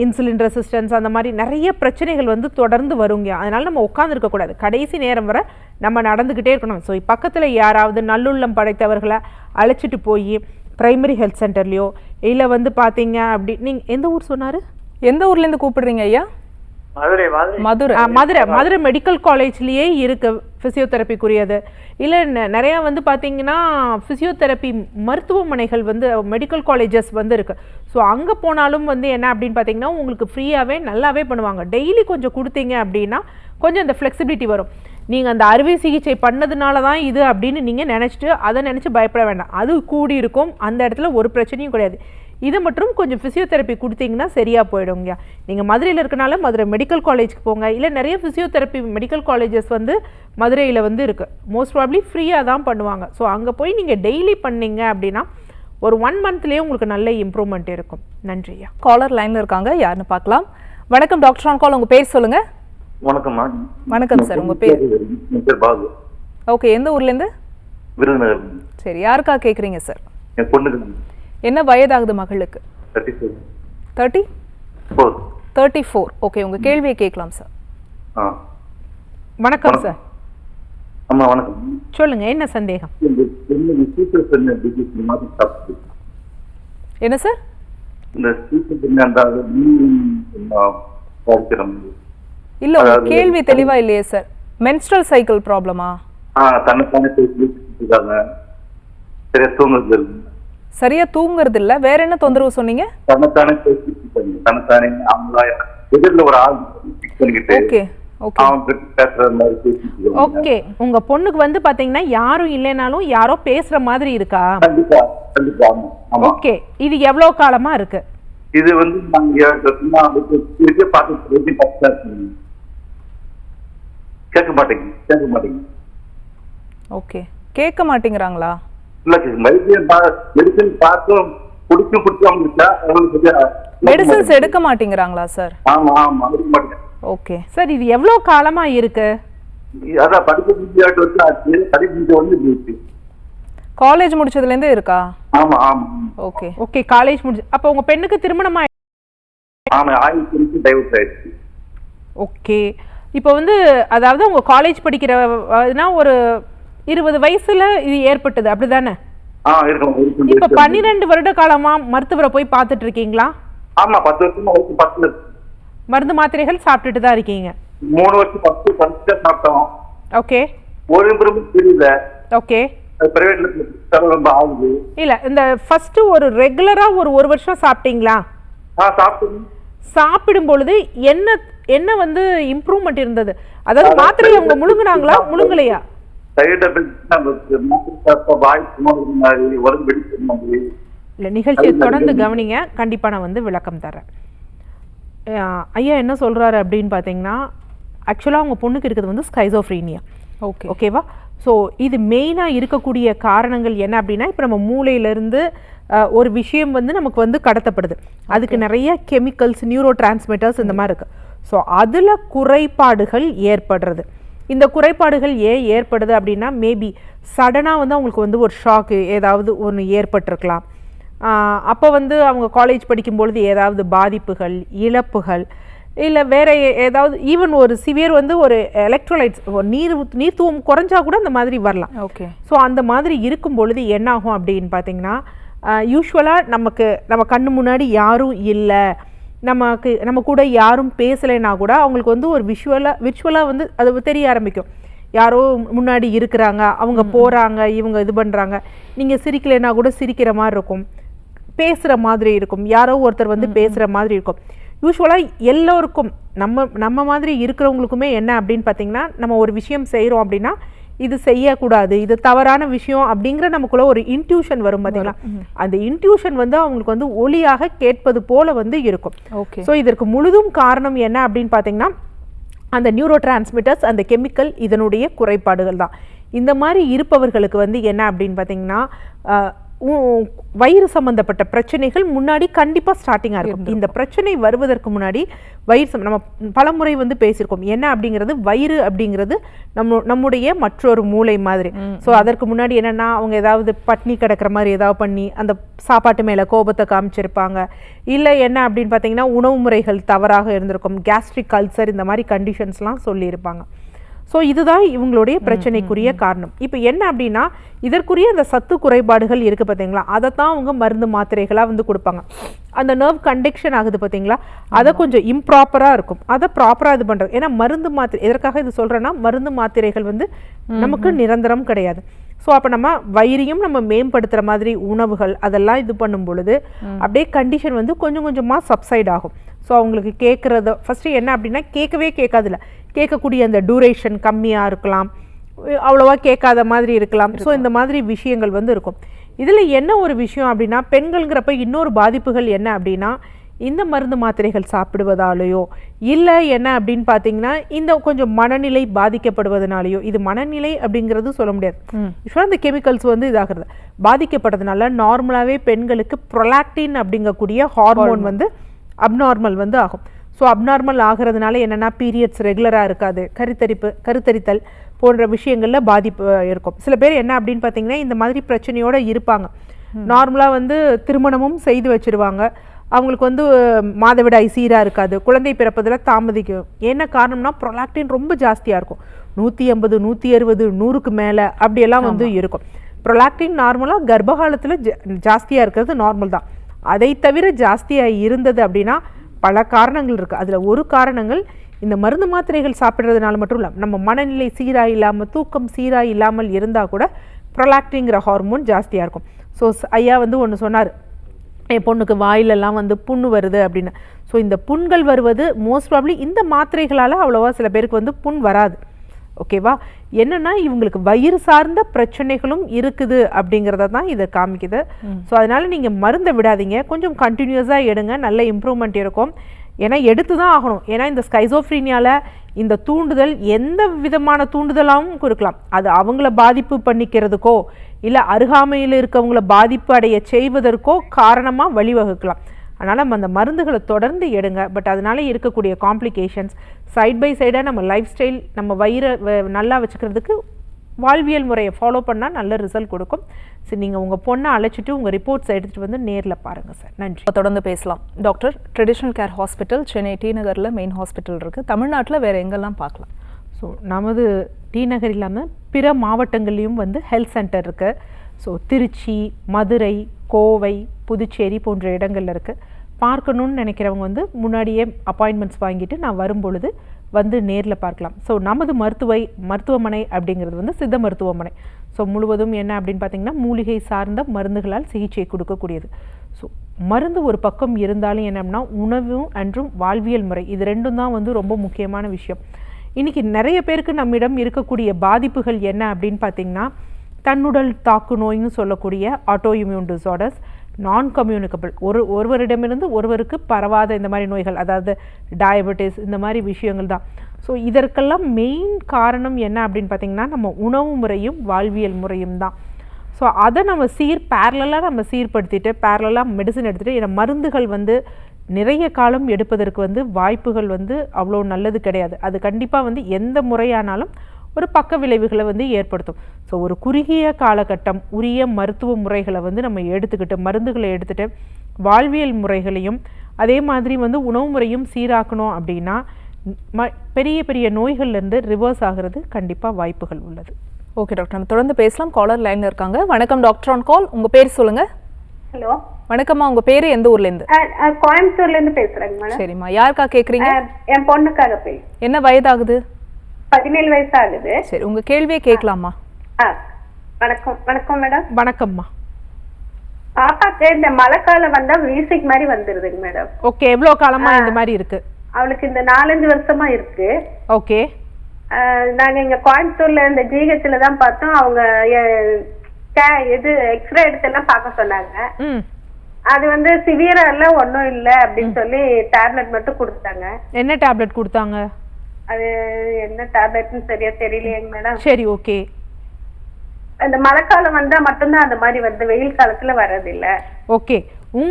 இன்சுலின் ரெசிஸ்டன்ஸ், அந்த மாதிரி நிறைய பிரச்சனைகள் வந்து தொடர்ந்து வருங்க. அதனால் நம்ம உட்காந்துருக்கக்கூடாது, கடைசி நேரம் வரை நம்ம நடந்துக்கிட்டே இருக்கணும். ஸோ பக்கத்தில் யாராவது நல்லுள்ளம் படைத்தவர்களை அழைச்சிட்டு போய் ப்ரைமரி ஹெல்த் சென்டர்லையோ இல்லை வந்து பார்த்தீங்க அப்படி. நீங்கள் எந்த ஊர் சொன்னார்? எந்த ஊர்லேருந்து கூப்பிடுறீங்க ஐயா? மதுரை மெடிக்கல் காலேஜ்லேயே இருக்கு ஃபிசியோதெரப்பிக்குரியது. இல்லை நிறையா வந்து பார்த்தீங்கன்னா ஃபிசியோதெரப்பி மருத்துவமனைகள் வந்து மெடிக்கல் காலேஜஸ் வந்து இருக்குது. ஸோ அங்கே போனாலும் வந்து என்ன அப்படின்னு பார்த்தீங்கன்னா உங்களுக்கு ஃப்ரீயாகவே நல்லாவே பண்ணுவாங்க. டெய்லி கொஞ்சம் கொடுத்தீங்க அப்படின்னா கொஞ்சம் அந்த ஃப்ளெக்சிபிலிட்டி வரும். நீங்கள் அந்த அறுவை சிகிச்சை பண்ணதுனால தான் இது அப்படின்னு நீங்கள் நினச்சிட்டு அதை நினச்சி பயப்பட வேண்டாம், அது கூடி இருக்கும், அந்த இடத்துல ஒரு பிரச்சனையும் கிடையாது. இது மட்டும் கொஞ்சம் ஃபிசியோதெரப்பி கொடுத்தீங்கன்னா சரியாக போயிடுங்க. நீங்கள் மதுரையில் இருக்கனால மதுரை மெடிக்கல் காலேஜ்க்கு போங்க, இல்லை நிறைய ஃபிசியோதெரப்பி மெடிக்கல் காலேஜஸ் வந்து மதுரையில் வந்து இருக்குது, மோஸ்ட் ப்ராப்ளி ஃப்ரீயாக தான் பண்ணுவாங்க. ஸோ அங்கே போய் நீங்கள் டெய்லி பண்ணீங்க அப்படின்னா ஒரு 1 monthலேயே உங்களுக்கு நல்ல இம்ப்ரூவ்மெண்ட் இருக்கும். நன்றியா. காலர் லைனில் இருக்காங்க, யாருன்னு பார்க்கலாம். வணக்கம் டாக்டர் ஆன் கால், உங்கள் பேர் சொல்லுங்கள். வணக்கம்மா. வணக்கம் சார், உங்கள் பேர்? பாபு. ஓகே, எந்த ஊர்லேருந்து? விருதுநகர். சரி, யாருக்காக கேட்குறீங்க சார்? என் பொண்ணுக்கு. என்ன வயதாகுது மகளுக்கு? 34. ஓகே, உங்கள் கேள்வியை கேட்கலாம் சார். வணக்கம் சார். ஆமா வணக்கம். சொல்லுங்க, என்ன சந்தேகம்? என்ன சார்? இல்ல, உங்க கேள்வி தெளிவா இல்லையே சார். மென்ஸ்ட்ரல் சைக்கிள் ப்ராப்ளமா? சரியா தூங்குறது இல்ல, வேற என்ன தொந்தரவு சொன்னீங்க? ஓகே ஓகே, உங்க பொண்ணுக்கு வந்து பாத்தீங்கன்னா யாரும் இல்லைனாலும் யாரோ பேசுற மாதிரி இருக்கா? ஓகே, இது எவ்வளவு காலமா இருக்கு? இது வந்து கேட்க மாட்டேங்க. ஓகே, கேட்க மாட்டேங்கிறாங்களா? மெடிசன்ஸ் எடுக்க மாட்டேங்கிறாங்களா சார்? ஆமா ஆமா, எடுக்க மாட்டேங்க. ஓகே சார், இது எவ்வளவு காலமா இருக்கு? அதான் படிப்பு காலேஜ் முடிச்சதுல இருந்தே இருக்கா? ஆமா ஆமா. ஓகே ஓகே, காலேஜ் முடிச்சு. அப்ப உங்க பெண்ணுக்கு திருமணம் ஆயிடுச்சு? ஓகே, இப்போ வந்து அதாவது உங்க காலேஜ் படிக்கிறனா ஒரு 20 வயசுல இது ஏற்பட்டது அப்படிதானே? இருக்கும். இப்ப 12 வருட காலமா மருத்துவரை போய் பார்த்துட்டு இருக்கீங்களா? ஆமா, 10 வருஷமா 10 மருந்து மாத்திரைகள் சாப்பிட்டுட்டு தான் இருக்கீங்க. 3 வருஷம் 10 சாப்பிட்டோம். ஓகே. ஒரு இம்ப்ரூவ்மெண்ட் தெரியல. ஓகே. பிரைவேட்ல ரொம்ப ஆகுது. இல்ல, இந்த ஃபர்ஸ்ட் ஒரு ரெகுலரா ஒரு வருஷம் சாப்பிட்டீங்களா? சாப்பிட்டோம். சாப்பிடும் பொழுது என்ன என்ன வந்து இம்ப்ரூவ்மெண்ட் இருந்தது? அதாவது மாத்திரை அவங்க முழுங்குனாங்களா முழுங்கலையா? இல்ல, நிகழ்ச்சியை தொடர்ந்து கவனிங்க, கண்டிப்பா நான் வந்து விளக்கம் தரேன். ஐயா என்ன சொல்றாரு அப்படின்னு பாத்தீங்கன்னா, ஆக்சுவலா அவங்க பொண்ணுக்கு இருக்கிறது வந்து ஸ்கைசோஃப்ரீனியா. ஓகேவா? ஸோ இது மெயினாக இருக்கக்கூடிய காரணங்கள் என்ன அப்படின்னா, இப்போ நம்ம மூளையிலேருந்து ஒரு விஷயம் வந்து நமக்கு வந்து கடத்தப்படுது. அதுக்கு நிறைய கெமிக்கல்ஸ், நியூரோ டிரான்ஸ்மிட்டர்ஸ் இந்த மாதிரி இருக்குது. ஸோ அதில் குறைபாடுகள் ஏற்படுறது. இந்த குறைபாடுகள் ஏன் ஏற்படுது அப்படின்னா, மேபி சடனாக வந்து அவங்களுக்கு வந்து ஒரு ஷாக்கு ஏதாவது ஒன்று ஏற்பட்டிருக்கலாம். அப்போ வந்து அவங்க காலேஜ் படிக்கும்பொழுது ஏதாவது பாதிப்புகள், இழப்புகள், இல்லை வேற ஏதாவது ஈவன் ஒரு சிவியர் வந்து ஒரு எலக்ட்ரோலைட்ஸ், நீர்த்துவம் குறைஞ்சா கூட அந்த மாதிரி வரலாம். ஓகே. ஸோ அந்த மாதிரி இருக்கும் பொழுது என்ன ஆகும் அப்படின்னு பார்த்தீங்கன்னா, யூஸ்வலாக நம்ம கண்ணு முன்னாடி யாரும் இல்லை, நம்ம கூட யாரும் பேசலைன்னா கூட அவங்களுக்கு வந்து ஒரு விர்ச்சுவலாக வந்து அது தெரிய ஆரம்பிக்கும். யாரோ முன்னாடி இருக்கிறாங்க, அவங்க போகிறாங்க, இவங்க இது பண்ணுறாங்க. நீங்கள் சிரிக்கலைன்னா கூட சிரிக்கிற மாதிரி இருக்கும், பேசுகிற மாதிரி இருக்கும், யாரோ ஒருத்தர் வந்து பேசுகிற மாதிரி இருக்கும். யூஸ்வலாக எல்லோருக்கும் நம்ம மாதிரி இருக்கிறவங்களுக்குமே என்ன அப்படின்னு பார்த்தீங்கன்னா, நம்ம ஒரு விஷயம் செய்கிறோம் அப்படின்னா இது செய்யக்கூடாது, இது தவறான விஷயம் அப்படிங்கிற நமக்குள்ள ஒரு இன்ட்யூஷன் வரும் பார்த்தீங்களா? அந்த இன்ட்யூஷன் வந்து அவங்களுக்கு வந்து ஒளியாக கேட்பது போல வந்து இருக்கும். ஸோ இதற்கு முழுதும் காரணம் என்ன அப்படின்னு பார்த்தீங்கன்னா, அந்த நியூரோ டிரான்ஸ்மிட்டர்ஸ், அந்த கெமிக்கல், இதனுடைய குறைபாடுகள் தான். இந்த மாதிரி இருப்பவர்களுக்கு வந்து என்ன அப்படின்னு பார்த்தீங்கன்னா, வயிறு சம்பந்தப்பட்ட பிரச்சனைகள் முன்னாடி கண்டிப்பாக ஸ்டார்டிங்காக இருக்கும். இந்த பிரச்சனை வருவதற்கு முன்னாடி வயிறு நம்ம பலமுறை வந்து பேசியிருக்கோம். என்ன அப்படிங்கிறது, வயிறு அப்படிங்கிறது நம்முடைய மற்றொரு மூளை மாதிரி. ஸோ அதற்கு முன்னாடி என்னென்னா, அவங்க ஏதாவது பட்னி கிடக்கிற மாதிரி ஏதாவது பண்ணி அந்த சாப்பாட்டு மேலே கோபத்தை காமிச்சிருப்பாங்க. இல்லை என்ன அப்படின்னு பார்த்தீங்கன்னா, உணவு முறைகள் தவறாக இருந்திருக்கும், கேஸ்ட்ரிக் அல்சர், இந்த மாதிரி கண்டிஷன்ஸ்லாம் சொல்லியிருப்பாங்க. ஸோ இதுதான் இவங்களுடைய பிரச்சனைக்குரிய காரணம். இப்போ என்ன அப்படின்னா, இதற்குரிய அந்த சத்து குறைபாடுகள் இருக்குது பார்த்தீங்களா, அதை தான் அவங்க மருந்து மாத்திரைகளாக வந்து கொடுப்பாங்க. அந்த நர்வ் கண்டக்ஷன் ஆகுது பார்த்தீங்களா, அதை கொஞ்சம் இம்ப்ராப்பராக இருக்கும், அதை ப்ராப்பராக இது பண்ணுறது. ஏன்னா மருந்து மாத்திரை எதற்காக இது சொல்கிறேன்னா, மருந்து மாத்திரைகள் வந்து நமக்கு நிரந்தரம் கிடையாது. ஸோ அப்போ நம்ம வயிறையும் நம்ம மேம்படுத்துகிற மாதிரி உணவுகள் அதெல்லாம் இது பண்ணும் பொழுது அப்படியே கண்டிஷன் வந்து கொஞ்சம் கொஞ்சமாக சப்சைட் ஆகும். ஸோ அவங்களுக்கு கேட்குறது ஃபஸ்ட்டு என்ன அப்படின்னா, கேட்கவே கேட்காதுல, கேட்கக்கூடிய அந்த டூரேஷன் கம்மியாக இருக்கலாம், அவ்வளோவா கேட்காத மாதிரி இருக்கலாம். ஸோ இந்த மாதிரி விஷயங்கள் வந்து இருக்கும். இதில் என்ன ஒரு விஷயம் அப்படின்னா, பெண்கள்ங்கிறப்ப இன்னொரு பாதிப்புகள் என்ன அப்படின்னா, இந்த மருந்து மாத்திரைகள் சாப்பிடுவதாலேயோ இல்லை என்ன அப்படின்னு பார்த்தீங்கன்னா, இந்த கொஞ்சம் மனநிலை பாதிக்கப்படுவதனாலேயோ, இது மனநிலை அப்படிங்கிறது சொல்ல முடியாது, யூஸ்வலாக இந்த கெமிக்கல்ஸ் வந்து இதாகிறது பாதிக்கப்படுறதுனால நார்மலாகவே பெண்களுக்கு ப்ரொலாக்டின் அப்படிங்கக்கூடிய ஹார்மோன் வந்து அப்நார்மல் வந்து ஆகும். ஸோ அப்நார்மல் ஆகிறதுனால என்னென்னா, பீரியட்ஸ் ரெகுலராக இருக்காது, கருத்தரித்தல் போன்ற விஷயங்களில் பாதிப்பு இருக்கும். சில பேர் என்ன அப்படின்னு பார்த்தீங்கன்னா, இந்த மாதிரி பிரச்சனையோடு இருப்பாங்க. நார்மலாக வந்து திருமணமும் செய்து வச்சுருவாங்க, அவங்களுக்கு வந்து மாதவிடாய் சீராக இருக்காது, குழந்தை பிறப்பதில் தாமதிக்கும். என்ன காரணம்னா, ப்ரொலாக்டின் ரொம்ப ஜாஸ்தியாக இருக்கும், 180 160 100க்கு மேலே அப்படியெல்லாம் வந்து இருக்கும். ப்ரொலாக்டின் நார்மலாக கர்ப்பகாலத்தில் ஜாஸ்தியாக இருக்கிறது நார்மல் தான். அதை தவிர ஜாஸ்தியாக இருந்தது அப்படின்னா பல காரணங்கள் இருக்குது. அதில் ஒரு காரணங்கள் இந்த மருந்து மாத்திரைகள் சாப்பிட்றதுனால மட்டும் இல்லை, நம்ம மனநிலை சீராக இல்லாமல், தூக்கம் சீராக இல்லாமல் இருந்தால் கூட ப்ரொலாக்டின்கிற ஹார்மோன் ஜாஸ்தியாக இருக்கும். ஸோ ஐயா வந்து ஒன்று சொன்னார், என் பொண்ணுக்கு வாயிலெல்லாம் வந்து புண்ணு வருது அப்படின்னு. ஸோ இந்த புண்கள் வருவது மோஸ்ட் ப்ராப்ளி இந்த மாத்திரைகளால் அவ்வளோவா சில பேருக்கு வந்து புண் வராது. ஓகேவா? என்னன்னா, இவங்களுக்கு வயிறு சார்ந்த பிரச்சனைகளும் இருக்குது அப்படிங்கிறத தான் இதை காமிக்குது. ஸோ அதனால நீங்கள் மருந்தை விடாதீங்க, கொஞ்சம் கண்டினியூஸாக எடுங்க, நல்ல இம்ப்ரூவ்மெண்ட் இருக்கும். ஏன்னா எடுத்து தான் ஆகணும். ஏன்னா இந்த ஸ்கைசோஃப்ரீனியாவில் இந்த தூண்டுதல் எந்த விதமான தூண்டுதலாகவும் இருக்கலாம். அது அவங்கள பாதிப்பு பண்ணிக்கிறதுக்கோ இல்லை அருகாமையில் இருக்கவங்கள பாதிப்பு அடைய செய்வதற்கோ காரணமாக வழிவகுக்கலாம். அதனால் நம்ம அந்த மருந்துகளை தொடர்ந்து எடுங்க. பட் அதனால இருக்கக்கூடிய காம்ப்ளிகேஷன்ஸ் சைட் பை சைடாக நம்ம லைஃப் ஸ்டைல், நம்ம வயிறை நல்லா வச்சுக்கிறதுக்கு வாழ்வியல் முறையை ஃபாலோ பண்ணால் நல்ல ரிசல்ட் கொடுக்கும். சரி, நீங்கள் உங்கள் பொண்ணை அழைச்சிட்டு உங்கள் ரிப்போர்ட்ஸ் எடுத்துகிட்டு வந்து நேரில் பாருங்கள் சார். நன்றி. தொடர்ந்து பேசலாம். Doctor, traditional care hospital Chennai டி நகரில் மெயின் ஹாஸ்பிட்டல் இருக்குது. தமிழ்நாட்டில் வேறு எங்கெல்லாம் பார்க்கலாம்? ஸோ நமது டி நகர் இல்லாமல் பிற மாவட்டங்கள்லேயும் வந்து ஹெல்த் சென்டர் இருக்குது. ஸோ திருச்சி, மதுரை, கோவை, புதுச்சேரி போன்ற இடங்கள்ல இருக்குது. பார்க்கணுன்னு நினைக்கிறவங்க வந்து முன்னாடியே அப்பாயின்மெண்ட்ஸ் வாங்கிட்டு நான் வரும்பொழுது வந்து நேரில் பார்க்கலாம். ஸோ நமது மருத்துவமனை அப்படிங்கிறது வந்து சித்த மருத்துவமனை. ஸோ முழுவதும் என்ன அப்படின்னு பார்த்தீங்கன்னா மூலிகை சார்ந்த மருந்துகளால் சிகிச்சை கொடுக்கக்கூடியது. ஸோ மருந்து ஒரு பக்கம் இருந்தாலும் என்னன்னா உணவும் அன்றும் வாழ்வியல் முறை, இது ரெண்டும் தான் வந்து ரொம்ப முக்கியமான விஷயம். இன்றைக்கி நிறைய பேருக்கு நம்மிடம் இருக்கக்கூடிய பாதிப்புகள் என்ன அப்படின்னு பார்த்தீங்கன்னா தன்னுடல் தாக்கு நோய்னு சொல்லக்கூடிய ஆட்டோ இம்யூன் டிசார்டர்ஸ், நான் கம்யூனிகபிள், ஒருவரிடமிருந்து ஒருவருக்கு பரவாத இந்த மாதிரி நோய்கள், அதாவது டயபெட்டிஸ், இந்த மாதிரி விஷயங்கள் தான். ஸோ இதற்கெல்லாம் மெயின் காரணம் என்ன அப்படின்னு பார்த்திங்கன்னா நம்ம உணவு முறையும் வாழ்வியல் முறையும் தான். ஸோ அதை நம்ம பேரலாக நம்ம சீர்படுத்திட்டு பேரலாக மெடிசன் எடுத்துகிட்டு, ஏன்னா மருந்துகள் வந்து நிறைய காலம் எடுப்பதற்கு வந்து வாய்ப்புகள் வந்து அவ்வளோ நல்லது கிடையாது. அது கண்டிப்பாக வந்து எந்த முறையானாலும் ஒரு பக்க விளைவுகளை வந்து ஏற்படுத்தும். ஸோ ஒரு குறுகிய காலகட்டம் உரிய மருத்துவ முறைகளை வந்து நம்ம எடுத்துக்கிட்டு மருந்துகளை எடுத்துகிட்டு வாழ்வியல் முறைகளையும் அதே மாதிரி வந்து உணவு முறையும் சீராக்கணும் அப்படின்னா பெரிய பெரிய நோய்கள்லேருந்து ரிவர்ஸ் ஆகிறது கண்டிப்பாக வாய்ப்புகள் உள்ளது. ஓகே டாக்டர், நம்ம தொடர்ந்து பேசலாம். காலர் லைனில் இருக்காங்க. வணக்கம் டாக்டர் ஆன் கால். உங்கள் பேர் சொல்லுங்கள். ஹலோ வணக்கம்மா, உங்கள் பேர் எந்த ஊர்லேருந்து? கோயம்புத்தூர்லேருந்து பேசுகிறேங்க மேடம். சரிம்மா, யாருக்கா கேட்குறீங்க? என் பொண்ணுக்காக பேச. என்ன வயதாகுது? 17 வயசு ஆகுது. சரி, உங்கள் கேள்வியை கேட்கலாமா? வணக்கம் மேடம். வணக்கம்மா. பாப்பாக்கு இந்த மழைக்காலம் வந்தா வீசிக் மாதிரி வந்துருதுங்க மேடம். ஓகே, எவ்வளோ காலமா இந்த மாதிரி இருக்கு? அவளுக்கு இந்த 4-5 வருஷமா இருக்கு. ஓகே, நாங்க இங்க கோயம்புத்தூர்ல இந்த ஜிஹெச்ல தான் பார்த்தோம். அவங்க இது எக்ஸ்ரே எடுத்து எல்லாம் பார்க்க சொன்னாங்க. அது வந்து சிவியரா எல்லாம் ஒன்றும் இல்லை அப்படின்னு சொல்லி டேப்லெட் மட்டும் கொடுத்தாங்க. என்ன டேப்லெட் கொடுத்தாங்க? அது என்ன டேப்லெட்னு சரியா தெரியலையேங்க மேடம். சரி, ஓகே. அந்த மழைக்காலம் வந்தா மட்டும்தான் அந்த மாதிரி வந்து, வெயில் காலத்துல வர்றதில்ல. ஓகே.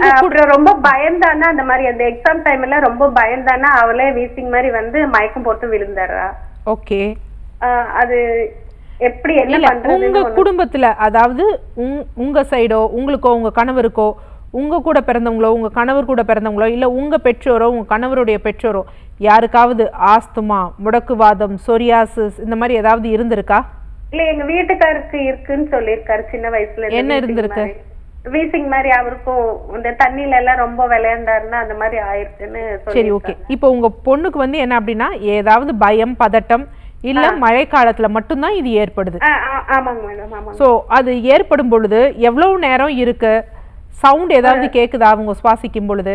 அப்புறம் ரொம்ப பயந்தானா அந்த மாதிரி அந்த எக்ஸாம் டைம்ல ரொம்ப பயந்தானா அவளே வீசிங் மாதிரி வந்து மயக்கம் போட்டு விழுந்துடுறா. ஓகே, அது எப்படி என்ன பண்றது? உங்க குடும்பத்துல, அதாவது உங்க சைடோ உங்களுக்கோ உங்க கணவருக்கோ உங்க கூட பிறந்தவங்களோ உங்க கணவர் கூட பிறந்தவங்களோ இல்ல உங்க பெற்றோரோ உங்க கணவருடைய பெற்றோரோ யாருக்காவது ஆஸ்துமா, முடக்குவாதம், சொரியாசிஸ் இந்த மாதிரி ஏதாவது இருந்திருக்கா? இல்ல, எங்க வீட்டுக்காருக்கு இருக்குன்னு சொல்லியிருக்காரு சின்ன வயசுல. என்ன இருந்திருக்கு? வீசிங் மாதிரி. அவருக்கும் இந்த தண்ணியில எல்லாம் ரொம்ப விளையாண்டாருன்னா அந்த மாதிரி ஆயிருக்குன்னு. சரி, ஓகே. இப்போ உங்க பொண்ணுக்கு வந்து என்ன அப்படின்னா ஏதாவது பயம், பதட்டம் இல்ல மழை காலத்துல மட்டும்தான் இது ஏற்படுது? ஆமாங்க மேடம், ஆமாங்க. சோ அது ஏற்படும் பொழுது எவ்வளவு நேரம் இருக்கு? சவுண்ட் ஏதாவது கேக்குதா அவங்க சுவாசிக்கும் பொழுது?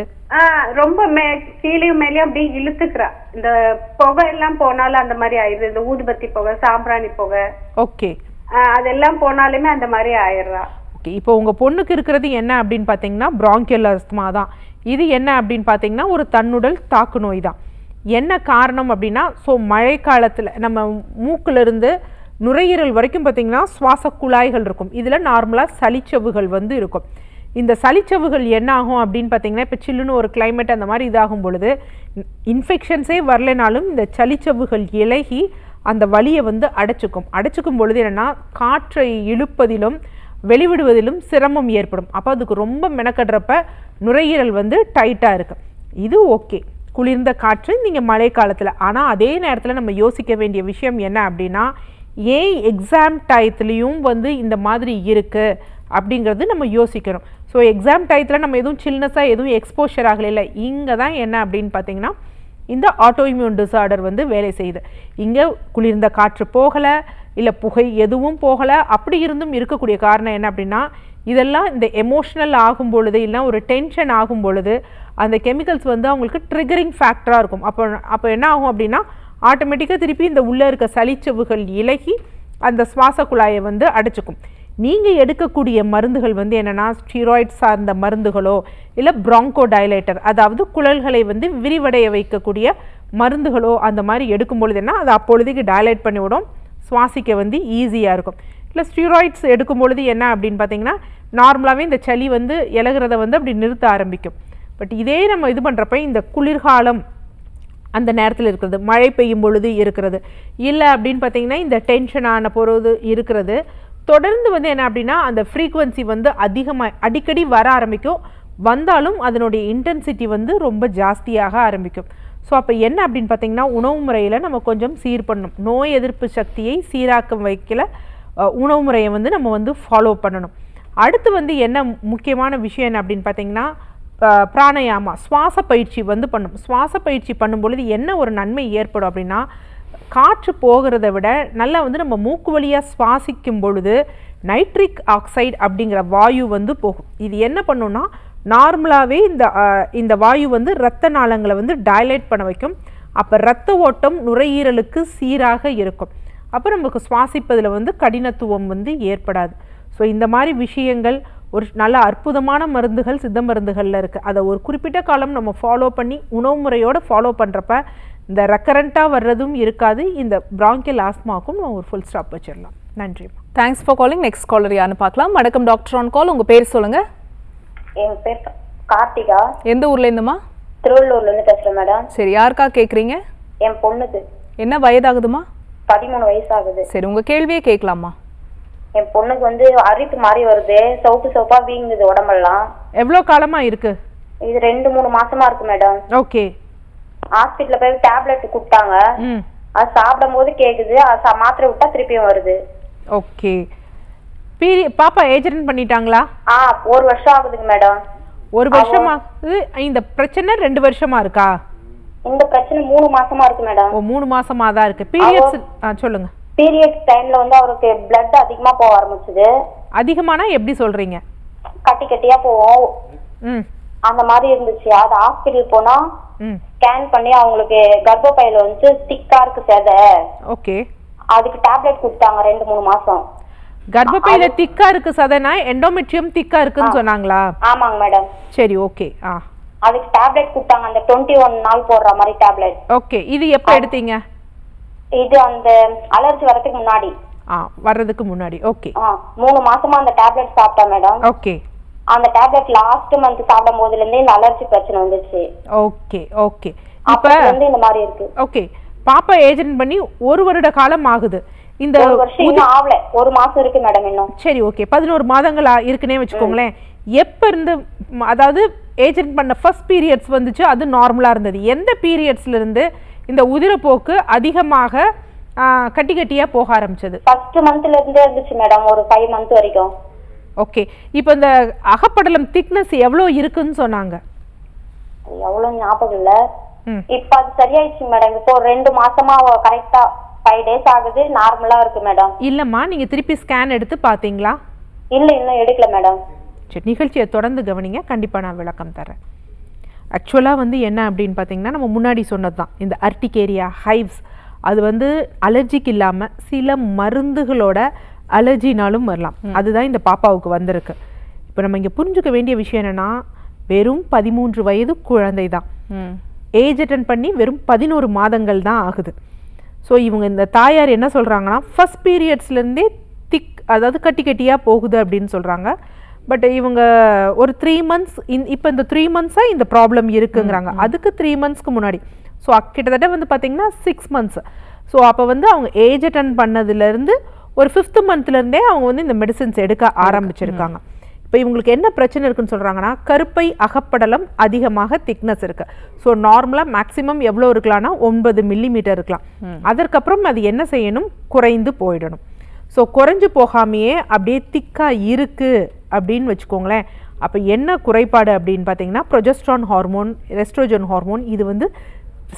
ரொம்ப கீழே மேலே அப்படியே இழுத்துக்கிறா. இந்த புகை எல்லாம் போனாலும் அந்த மாதிரி ஆயிடுது. இந்த ஊதுபத்தி புகை, சாம்பிராணி புகை, ஓகே, அதெல்லாம் போனாலுமே அந்த மாதிரி ஆயிடுறா. ஓகே. இப்போ உங்க பொண்ணுக்கு இருக்கிறது என்ன அப்படின்னு பாத்தீங்கன்னா பிராங்கியல் அஸ்துமா தான். இது என்ன அப்படின்னு பாத்தீங்கன்னா ஒரு தன்னுடல் தாக்கு நோய் தான். என்ன காரணம் அப்படின்னா, ஸோ மழை காலத்துல நம்ம மூக்குல இருந்து நுரையீரல் வரைக்கும் பார்த்தீங்கன்னா சுவாச குழாய்கள் இருக்கும். இதில் நார்மலாக சளிச்சவுகள் வந்து இருக்கும். இந்த சளிச்சவுகள் என்ன ஆகும் அப்படின்னு பார்த்தீங்கன்னா, இப்போ சில்லுன்னு ஒரு கிளைமேட் அந்த மாதிரி இதாகும் பொழுது இன்ஃபெக்ஷன்ஸே வரலைனாலும் இந்த சளிச்சவுகள் இலகி அந்த வலியை வந்து அடைச்சிக்கும் பொழுது என்னென்னா காற்றை இழுப்பதிலும் வெளிவிடுவதிலும் சிரமம் ஏற்படும். அப்போ அதுக்கு ரொம்ப மெனக்கடுறப்ப நுரையீரல் வந்து டைட்டாக இருக்குது. இது ஓகே, குளிர்ந்த காற்று நீங்கள் மழை காலத்தில். ஆனால் அதே நேரத்தில் நம்ம யோசிக்க வேண்டிய விஷயம் என்ன அப்படின்னா, ஏன் எக்ஸாம் டயத்துலேயும் வந்து இந்த மாதிரி இருக்குது அப்படிங்கிறது நம்ம யோசிக்கணும். ஸோ எக்ஸாம் டயத்தில் நம்ம எதுவும் சில்னஸாக எதுவும் எக்ஸ்போஷர் ஆகலை. இங்கே தான் என்ன அப்படின்னு பார்த்தீங்கன்னா இந்த ஆட்டோ இம்யூன் டிசார்டர் வந்து வேலை செய்யுது. இங்கே குளிர்ந்த காற்று போகலை, இல்லை புகை எதுவும் போகலை. அப்படி இருந்தும் இருக்கக்கூடிய காரணம் என்ன அப்படின்னா, இதெல்லாம் இந்த எமோஷ்னல் ஆகும் பொழுது இல்லை ஒரு டென்ஷன் ஆகும் பொழுது அந்த கெமிக்கல்ஸ் வந்து அவங்களுக்கு ட்ரிகரிங் ஃபேக்டராக இருக்கும். அப்போ என்ன ஆகும் அப்படின்னா ஆட்டோமேட்டிக்காக திருப்பி இந்த உள்ளே இருக்க சளிச்சவுகள் இலகி அந்த சுவாச குழாயை வந்து அடைச்சிக்கும். நீங்கள் எடுக்கக்கூடிய மருந்துகள் வந்து என்னென்னா ஸ்டீராய்ட் சார்ந்த மருந்துகளோ இல்லை பிராங்கோ டைலேட்டர், அதாவது குழல்களை வந்து விரிவடைய வைக்கக்கூடிய மருந்துகளோ அந்த மாதிரி எடுக்கும் பொழுது என்ன, அது அப்பொழுதுக்கு டைலேட் பண்ணிவிடும், சுவாசிக்க வந்து ஈஸியாக இருக்கும். இல்லை ஸ்டீராய்ட்ஸ் எடுக்கும் பொழுது என்ன அப்படின்னு பார்த்தீங்கன்னா நார்மலாகவே இந்த சளி வந்து இலகிறத வந்து அப்படி நிறுத்த ஆரம்பிக்கும். பட் இதே நம்ம இது பண்ணுறப்ப இந்த குளிர்காலம் அந்த நேரத்தில் இருக்கிறது, மழை பெய்யும் பொழுது இருக்கிறது, இல்லை அப்படின்னு பார்த்தீங்கன்னா இந்த டென்ஷனான பொழுது இருக்கிறது, தொடர்ந்து வந்து என்ன அப்படின்னா அந்த ஃப்ரீக்குவன்சி வந்து அதிகமாக அடிக்கடி வர ஆரம்பிக்கும். வந்தாலும் அதனுடைய இன்டென்சிட்டி வந்து ரொம்ப ஜாஸ்தியாக ஆரம்பிக்கும். ஸோ அப்போ என்ன அப்படின்னு பார்த்தீங்கன்னா உணவு முறையில் நம்ம கொஞ்சம் சீர் பண்ணணும். நோய் எதிர்ப்பு சக்தியை சீராக்கம் வைக்கல உணவு முறையை வந்து நம்ம வந்து ஃபாலோ பண்ணணும். அடுத்து வந்து என்ன முக்கியமான விஷயம் என்ன அப்படின்னு பார்த்தீங்கன்னா பிராணயாமா சுவாச பயிற்சி வந்து பண்ணும். சுவாச பயிற்சி பண்ணும் பொழுது என்ன ஒரு நன்மை ஏற்படும் அப்படின்னா, காற்று போகிறத விட நல்லா வந்து நம்ம மூக்கு வழியாக சுவாசிக்கும் பொழுது நைட்ரிக் ஆக்சைடு அப்படிங்கிற வாயு வந்து போகும். இது என்ன பண்ணுன்னா நார்மலாகவே இந்த வாயு வந்து இரத்த நாளங்களை வந்து டைலேட் பண்ண வைக்கும். அப்போ இரத்த ஓட்டம் நுரையீரலுக்கு சீராக இருக்கும். அப்போ நமக்கு சுவாசிப்பதில் வந்து கடினத்துவம் வந்து ஏற்படாது. ஸோ இந்த மாதிரி விஷயங்கள் ஒரு நல்ல அற்புதமான மருந்துகள் சித்த மருந்துகளில் இருக்குது. அதை ஒரு குறிப்பிட்ட காலம் நம்ம ஃபாலோ பண்ணி உணவு முறையோடு ஃபாலோ பண்ணுறப்ப இந்த ரெக்கரண்ட்டாக வர்றதும் இருக்காது. இந்த பிராங்கியல் ஆஸ்மாவுக்கும் நம்ம ஒரு ஃபுல் ஸ்டாப் வச்சிடலாம். நன்றி. Thanks for calling. Next caller யாருன்னு பார்க்கலாம். வணக்கம் டாக்டர் ஆன் கால். உங்கள் பேர் சொல்லுங்கள். என் பேர் கார்த்திகா. எந்த ஊர்லேருந்துமா? திருவள்ளூர்லேருந்து பேசுகிறேன் மேடம். சரி, யாருக்கா கேட்குறீங்க? என் பொண்ணுக்கு. என்ன வயதாகுதுமா? 13 வயசாகுது. சரி, உங்கள் கேள்வியே கேட்கலாமா? என் பொண்ணுக்கு வந்து அரிப்பு மாதிரி வருது, சோப்பா வீங்குது உடம்பெல்லாம். எவ்வளோ காலமாக இருக்குது? இது 2-3 மாசமா இருக்கு மேடம். ஓகே. ஹாஸ்பிட்டல்ல போய் டேப்லெட் கொடுத்தாங்க. அது சாப்பிடும் போது கேக்குது, அது மாத்திரை விட்டா திருப்பியும் வருது. ஓகே. பாப்பா ஏஜ் அட்டெண்ட் பண்ணிட்டாங்களா? 1 வருஷம் ஆகுதுங்க மேடம். 1 வருஷமா? இந்த பிரச்சனை 2 வருஷமா இருக்கா? இந்த பிரச்சனை 3 மாசமா இருக்கு மேடம். 3 மாசமா தான் இருக்கு. பீரியட்ஸ் சொல்லுங்க. பீரியட்ஸ் டைம்ல வந்து அவருக்கு பிளட் அதிகமா போக ஆரம்பிச்சது. அதிகமானா எப்படி சொல்றீங்க? கட்டி கட்டியா போவோம். அந்த மாதிரி இருந்துச்சு. அது ஹாஸ்பிட்டல் போனா ஸ்கேன் பண்ணி அவங்களுக்கு கர்ப்பப்பையில வந்து திக்கா இருக்கு சேதை. ஓகே. அதுக்கு டேப்லெட் கொடுத்தாங்க 2-3 மாசம். கர்ப்பப்பையில திக்கா இருக்கு சதைனா எண்டோமெட்ரியம் திக்கா இருக்குன்னு சொன்னாங்களா? ஆமாங்க மேடம். சரி, ஓகே. அதுக்கு டேப்லெட் கொடுத்தாங்க, அந்த 21 நாள் போடுற மாதிரி டேப்லெட். ஓகே. இது எப்போ எடுத்தீங்க? இது அந்த அலர்ஜி வரதுக்கு முன்னாடி. வர்றதுக்கு முன்னாடி. ஓகே. 3 மாசமா அந்த டேப்லெட் சாப்பிட்டா மேடம். ஓகே. அந்த டேப்லெட் லாஸ்ட் மந்த் சாப்பிடும் போதுல இருந்தே இந்த அலர்ஜி பிரச்சனை வந்துச்சு. ஓகே. ஓகே. இப்ப வந்து இந்த மாதிரி இருக்கு. ஓகே. பாப்பா ஏஜென்ட் பண்ணி 1 வருட காலம் ஆகுது. இந்த 1 வருஷம் இன்னும் ஆவல, 1 மாசம் இருக்கு மேடம் இன்னும். சரி, ஓகே. 11 மாதங்கள் இருக்குன்னே வச்சுக்கோங்களேன். எப்ப இருந்து அதாவது ஏஜென்ட் பண்ண ஃபர்ஸ்ட் பீரியட்ஸ் வந்துச்சு அது நார்மலா இருந்தது? எந்த பீரியட்ஸ்ல இருந்து இந்த உதிரப்போக்கு அதிகமாக கட்டி கட்டியா போக ஆரம்பிச்சது? ஃபர்ஸ்ட் மந்த்ல இருந்தே இருந்துச்சு மேடம், ஒரு 5 மந்த் வரைக்கும். ஓகே. இப்போ இந்த அகப்படலம் திக்னஸ் எவ்வளவு இருக்குன்னு சொன்னாங்க? எவ்வளவு ஞாபகம் இல்ல. இப்ப அது சரியாயிடுச்சு மேடம். இப்போ 2 மாசமா கரெக்டா 5 டேஸ் ஆகுது, நார்மலா இருக்கு மேடம். இல்லம்மா, நீங்க திருப்பி ஸ்கேன் எடுத்து பாத்தீங்களா? இல்ல, இன்னும் எடுக்கல மேடம். சரி, நிகழ்ச்சியை தொடர்ந்து கவனிங்க, கண்டிப்பா நான் விளக்கம் தரேன். ஆக்சுவலாக வந்து என்ன அப்படின்னு பார்த்தீங்கன்னா, நம்ம முன்னாடி சொன்னது தான் இந்த அர்டிகேரியா ஹைவ்ஸ். அது வந்து அலர்ஜிக்கு இல்லாமல் சில மருந்துகளோட அலர்ஜினாலும் வரலாம். அதுதான் இந்த பாப்பாவுக்கு வந்திருக்கு. இப்போ நம்ம இங்கே புரிஞ்சுக்க வேண்டிய விஷயம் என்னென்னா, வெறும் 13 வயது குழந்தை தான். ஏஜ் அட்டன் பண்ணி வெறும் 11 மாதங்கள் தான் ஆகுது. ஸோ இவங்க இந்த தாயார் என்ன சொல்கிறாங்கன்னா, ஃபர்ஸ்ட் பீரியட்ஸ்லேருந்தே அதாவது கட்டி கட்டியாக போகுது அப்படின்னு சொல்கிறாங்க. பட் இவங்க ஒரு 3 மந்த்ஸ் இப்போ இந்த 3 மந்த்ஸாக இந்த ப்ராப்ளம் இருக்குங்கிறாங்க. அதுக்கு 3 மந்த்ஸ்க்கு முன்னாடி ஸோ கிட்டத்தட்ட வந்து பார்த்தீங்கன்னா 6 மந்த்ஸ். ஸோ அப்போ வந்து அவங்க ஏஜ் அட்டன் பண்ணதுலேருந்து ஒரு 5th மந்த்லேருந்தே அவங்க வந்து இந்த மெடிசின்ஸ் எடுக்க ஆரம்பிச்சிருக்காங்க. இப்போ இவங்களுக்கு என்ன பிரச்சனை இருக்குன்னு சொல்கிறாங்கன்னா, கருப்பை அகப்படலம் அதிகமாக திக்னஸ் இருக்குது. ஸோ நார்மலாக மேக்ஸிமம் எவ்வளோ இருக்கலாம்னா 9 மில்லிமீட்டர் இருக்கலாம். அதற்கப்புறம் அது என்ன செய்யணும், குறைந்து போயிடணும். ஸோ குறைஞ்சு போகாமையே அப்படியே திக்காக இருக்குது அப்படின்னு வச்சுக்கோங்களேன். அப்போ என்ன குறைபாடு அப்படின்னு பார்த்தீங்கன்னா, ப்ரொஜெஸ்ட்ரான் ஹார்மோன், எஸ்ட்ரோஜன் ஹார்மோன் இது வந்து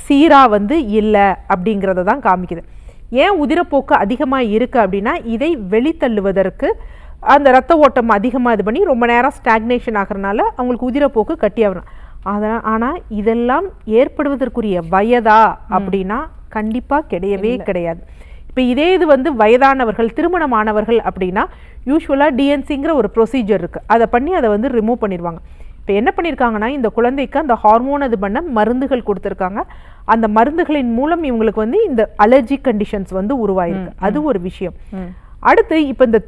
சீராக வந்து இல்லை அப்படிங்கிறத தான் காமிக்குது. ஏன் உதிரப்போக்கு அதிகமாக இருக்குது அப்படின்னா, இதை வெளித்தள்ளுவதற்கு அந்த ரத்த ஓட்டம் அதிகமாக இது பண்ணி ரொம்ப நேரம் ஸ்டாக்னேஷன் ஆகிறனால அவங்களுக்கு உதிரப்போக்கு கட்டியாகணும். அதனால் ஆனால் இதெல்லாம் ஏற்படுவதற்குரிய வயதா அப்படின்னா கண்டிப்பாக கிடையவே கிடையாது. இப்போ இதே இது வந்து வயதானவர்கள், திருமணமானவர்கள் அப்படின்னா யூஸ்வலாக டிஎன்சிங்கிற ஒரு ப்ரொசீஜர் இருக்குது. அதை பண்ணி அதை வந்து ரிமூவ் பண்ணிடுவாங்க. இப்போ என்ன பண்ணியிருக்காங்கன்னா, இந்த குழந்தைக்கு அந்த ஹார்மோன் அது பண்ண மருந்துகள் கொடுத்துருக்காங்க. அந்த மருந்துகளின் மூலம் இவங்களுக்கு வந்து இந்த அலர்ஜி கண்டிஷன்ஸ் வந்து உருவாயிருக்கு. அது ஒரு விஷயம். அடுத்து இப்போ இந்த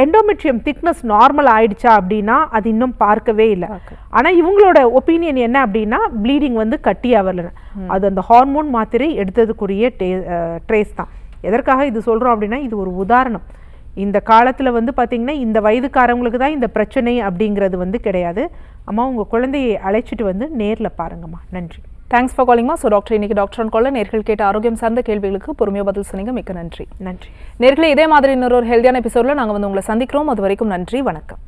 எண்டோமெட்ரியம் திக்னஸ் நார்மல் ஆயிடுச்சா அப்படின்னா அது இன்னும் பார்க்கவே இல்லை. ஆனால் இவங்களோட ஒப்பீனியன் என்ன அப்படின்னா, ப்ளீடிங் வந்து கட்டியாக வரல. அது அந்த ஹார்மோன் மாத்திரை எடுத்ததுக்குரிய ட்ரேஸ் தான். எதற்காக இது சொல்கிறோம் அப்படின்னா, இது ஒரு உதாரணம். இந்த காலத்தில் வந்து பார்த்திங்கன்னா இந்த வயதுக்காரவங்களுக்கு தான் இந்த பிரச்சனை அப்படிங்கிறது வந்து கிடையாது. அம்மா உங்கள் குழந்தையை அழைச்சிட்டு வந்து நேரில் பாருங்கம்மா. நன்றி. தேங்க்ஸ் ஃபார் காலிங்மா. ஸோ டாக்டர், இன்னைக்கு டாக்டர் ஆன் கால்ல நேர்கள் கேட்ட ஆரோக்கியம் சார்ந்த கேள்விகளுக்கு பொறுமையாக பதில் சொன்னீங்க. மிக்க நன்றி. நன்றி. நேர்களே, இதே மாதிரி இன்னொரு ஹெல்தியான எபிசோடில் நாங்கள் வந்து உங்களை சந்திக்கிறோம். அது வரைக்கும் நன்றி, வணக்கம்.